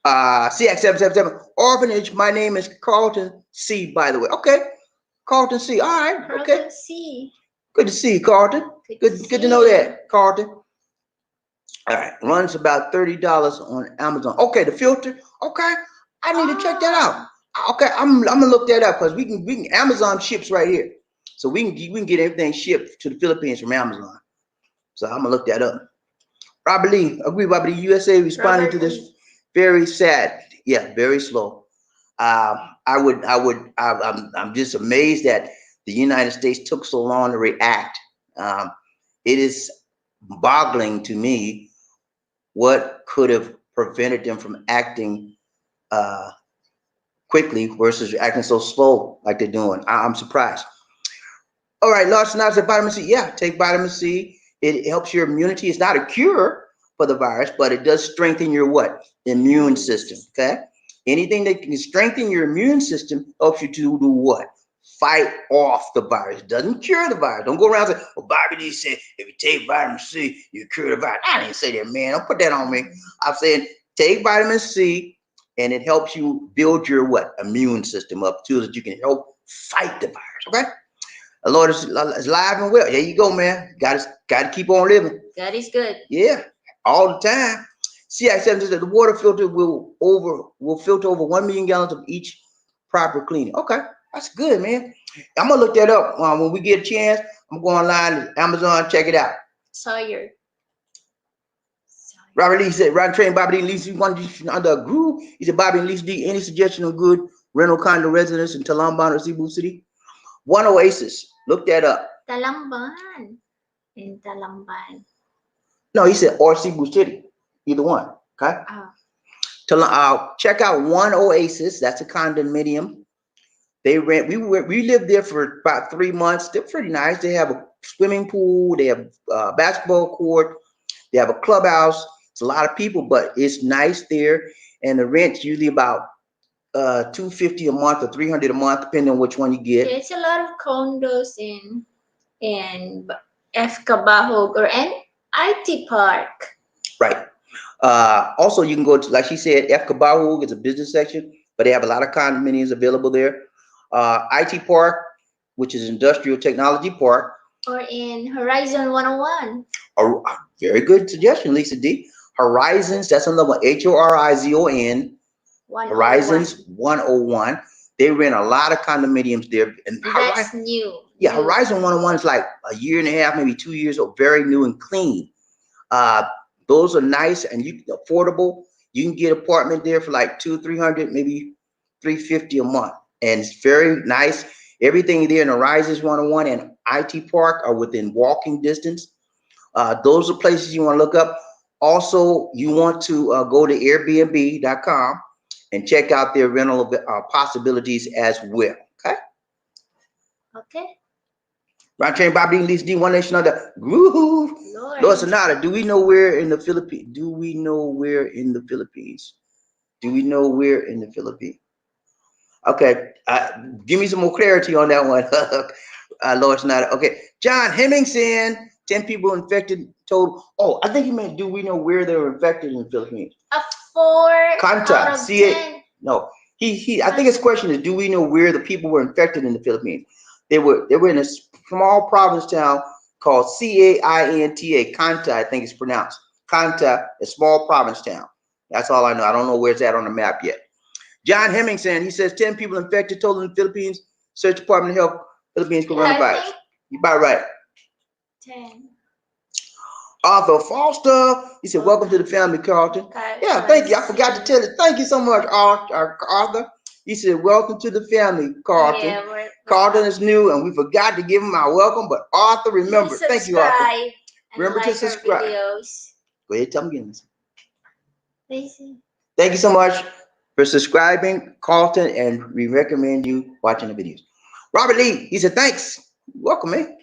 CX777 orphanage. My name is Carlton C, by the way. Okay. Carlton C. All right. Okay. Carlton C. Good to see you, Carlton. Good to know that, Carlton. All right. Runs about $30 on Amazon. Okay, the filter. Okay. I need to check that out. Okay, I'm gonna look that up because we can Amazon ships right here. So we can get everything shipped to the Philippines from Amazon. So I'm gonna look that up. Robert Lee, agree, Robert Lee, USA responding to this very sad, yeah, very slow. I'm just amazed that the United States took so long to react. It is boggling to me what could have prevented them from acting quickly versus acting so slow like they're doing. I'm surprised. All right, Lord Sinatra said vitamin C. Yeah, take vitamin C. It helps your immunity. It's not a cure for the virus, but it does strengthen your what? Immune system, okay? Anything that can strengthen your immune system helps you to do what? Fight off the virus. Doesn't cure the virus. Don't go around and say, well, Bobby D said, if you take vitamin C, you cure the virus. I didn't say that, man. Don't put that on me. I'm saying take vitamin C, and it helps you build your what? Immune system up so that you can help fight the virus, okay? The Lord is live and well. There you go, man. Got to keep on living. That is good. Yeah, all the time. CI7 says that the water filter will filter over 1 million gallons of each proper cleaning. Okay, that's good, man. I'm gonna look that up when we get a chance. I'm going online to Amazon, check it out. Sawyer. Robert Lee said, Ron Train, Bobby D, Lisa, you want to under a groove? He said, Bobby and Lisa D, any suggestion of good rental condo residence in Talamban or Cebu City? One Oasis. Look that up. Talamban. In Talamban. No, he said or Cebu City. Either one. Okay. Check out One Oasis. That's a condominium. They rent. We lived there for about 3 months. They're pretty nice. They have a swimming pool. They have a basketball court. They have a clubhouse. It's a lot of people, but it's nice there. And the rent's usually about $250 a month or $300 a month, depending on which one you get. There's a lot of condos in F. Cabahog or IT Park. Right. Also, you can go to, like she said, F. Cabahog is a business section, but they have a lot of condominiums available there. IT Park, which is Industrial Technology Park. Or in Horizon 101. Very good suggestion, Lisa D. Horizons, that's another one, Horizon. 101. Horizons 101. They rent a lot of condominiums there. And that's new. Yeah, Horizon 101 is like a year and a half, maybe 2 years old, very new and clean. Those are nice and affordable. You can get an apartment there for like $200-300, maybe $350 a month. And it's very nice. Everything there in Horizons 101 and IT Park are within walking distance. Those are places you want to look up. Also, you want to go to Airbnb.com and check out their rental possibilities as well. Okay. Okay. Ron Train, Bobby, Lisa D, One Nation Under Groove. Lord Sonata, do we know where in the Philippines? Do we know where in the Philippines? Do we know where in the Philippines? Okay, give me some more clarity on that one, Lord Sonata. Okay, John Hemmingson, 10 people infected total. Oh, I think he meant, do we know where they were infected in the Philippines? A 4 Contact, out of 10. No, I think his question is, do we know where the people were infected in the Philippines? They were in a small province town called Cainta. Canta, I think it's pronounced. Canta, a small province town. That's all I know. I don't know where it's at on the map yet. John Hemmingson, he says 10 people infected total in the Philippines. Search Department of Health, Philippines coronavirus. You about right. 10. Arthur Foster, he said, welcome to the family, Carlton. Yeah, thank you. I forgot to tell you. Thank you so much, Arthur. He said, welcome to the family, Carlton. Yeah, Carlton is new, and we forgot to give him our welcome, but Arthur, remember. Thank you, Arthur. Remember to subscribe. Videos. Go ahead, tell me again. Lazy. Thank you so much for subscribing, Carlton, and we recommend you watching the videos. Robert Lee, he said, thanks. Welcome, man.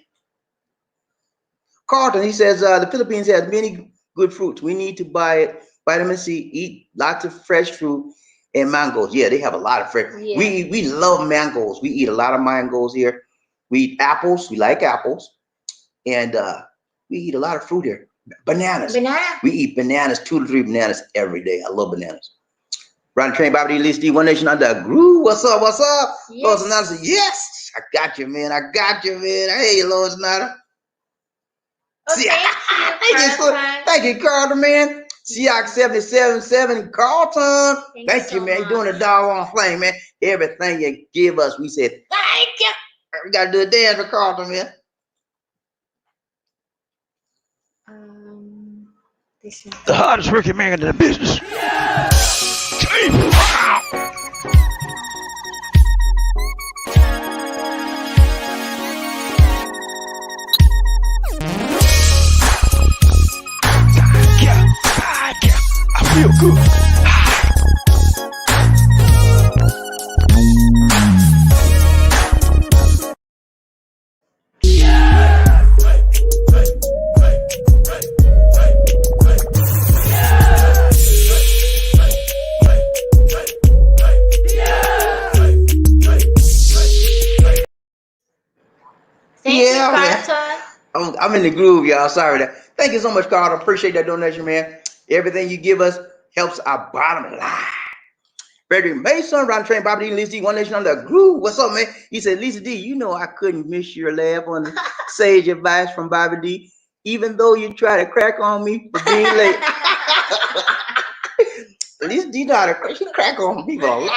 Carlton, he says, the Philippines has many good fruits. We need to buy it. Vitamin C, eat lots of fresh fruit and mangoes. Yeah, they have a lot of fresh. Yeah. We love mangoes. We eat a lot of mangoes here. We eat apples. We like apples. And we eat a lot of fruit here. Bananas. Banana. We eat bananas, 2 to 3 bananas every day. I love bananas. Ron Train, Bobby D, Lisa D, One Nation Under a Groove. What's up? What's up? Yes. Lois Sonata said, yes, I got you, man. I got you, man. Hey, Lois Sonata. Oh, Thank you, Carlton, man. Seahawks 77-7, Carlton. Thank you, so man. You're doing a much. doggone thing, man. Everything you give us, we said, thank you. We got to do a dance for Carlton, man. This one. The hardest working man in the business. I feel good. Thank you, Carlton. I'm in the groove, y'all. Sorry that. Thank you so much, Carlton. Appreciate that donation, man. Everything you give us helps our bottom line. Frederick Mason, Ron Train, Bobby D, Lisa D, One Nation Under a Groove. What's up, man? He said, Lisa D, you know I couldn't miss your laugh on the sage advice from Bobby D, even though you try to crack on me for being late. Lisa D know how to crack. She crack on people a lot.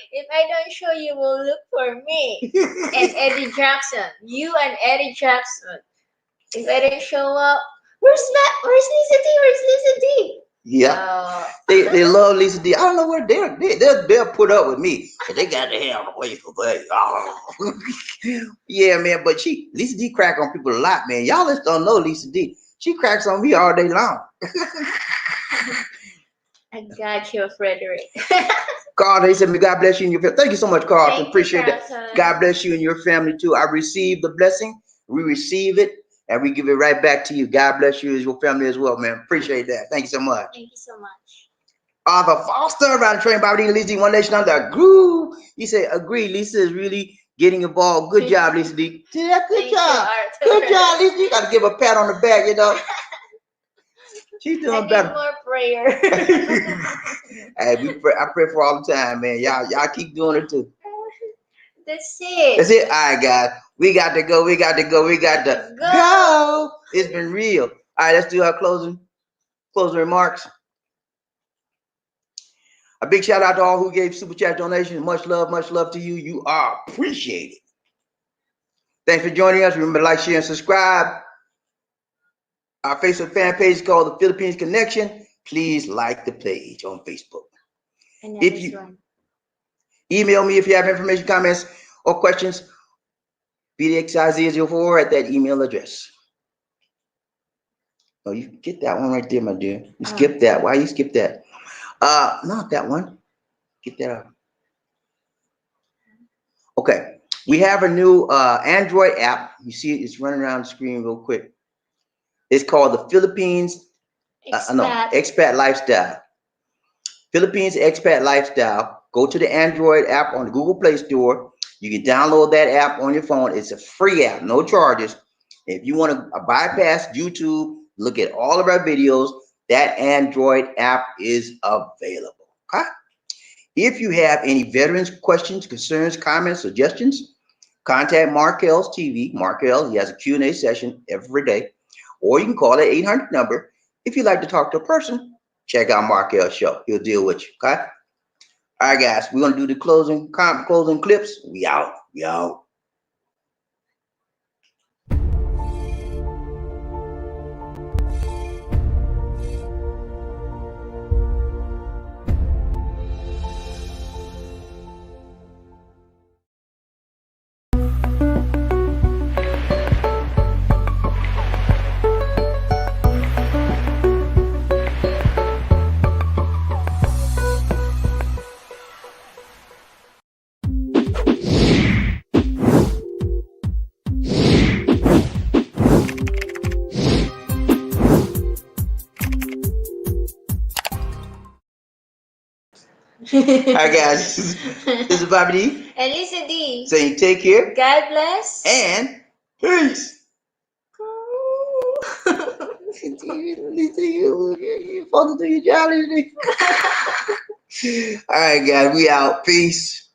If I don't show you, will look for me and Eddie Jackson. You and Eddie Jackson. If I don't show up, where's Lisa D? Where's Lisa D? Yeah, they love Lisa D. I don't know where they'll put up with me, but they got to have away from me. Oh. Yeah, man. But Lisa D crack on people a lot, man. Y'all just don't know Lisa D. She cracks on me all day long. I got you, Frederick. Carl, he said, God bless you and your family. Thank you so much, Carl. Appreciate that. God bless you and your family too. I received the blessing. We receive it. And we give it right back to you. God bless you and your family as well, man. Appreciate that. Thank you so much. Thank you so much. Arthur Foster, around the train, Bobby D, Lisa D, One Nation Under a Groove. He said, agree. Lisa is really getting involved. Good job, Lisa D. Yeah, good job. Good job, Lisa D. You got to give a pat on the back, you know. She's doing better. More prayer. Hey, I pray for all the time, man. Y'all keep doing it too. That's it. That's it. All right, guys. We got to go. We got to go. It's been real. All right, let's do our closing remarks. A big shout out to all who gave super chat donations. Much love to you. You are appreciated. Thanks for joining us. Remember to like, share, and subscribe. Our Facebook fan page is called The Philippines Connection. Please like the page on Facebook. And if you email me if you have information, comments, or questions, bdxi004 at that email address. Oh, you get that one right there, my dear. You skip that. Why you skip that? Not that one. Get that out. Okay. We have a new Android app. You see it, it's running around the screen real quick. It's called the Philippines Expat Lifestyle. Philippines Expat Lifestyle. Go to the Android app on the Google Play Store. You can download that app on your phone. It's a free app, no charges. If you want to bypass YouTube, look at all of our videos, that Android app is available. Okay? If you have any veterans questions, concerns, comments, suggestions, contact Markel's TV. Markel, he has a Q&A session every day. Or you can call that 800 number. If you'd like to talk to a person, check out Markel's show. He'll deal with you. Okay? All right, guys. We're going to do the closing clips. We out. All right, guys. This is Bobby D. And Lisa D. Saying take care. God bless. And peace. All right, guys, we out. Peace.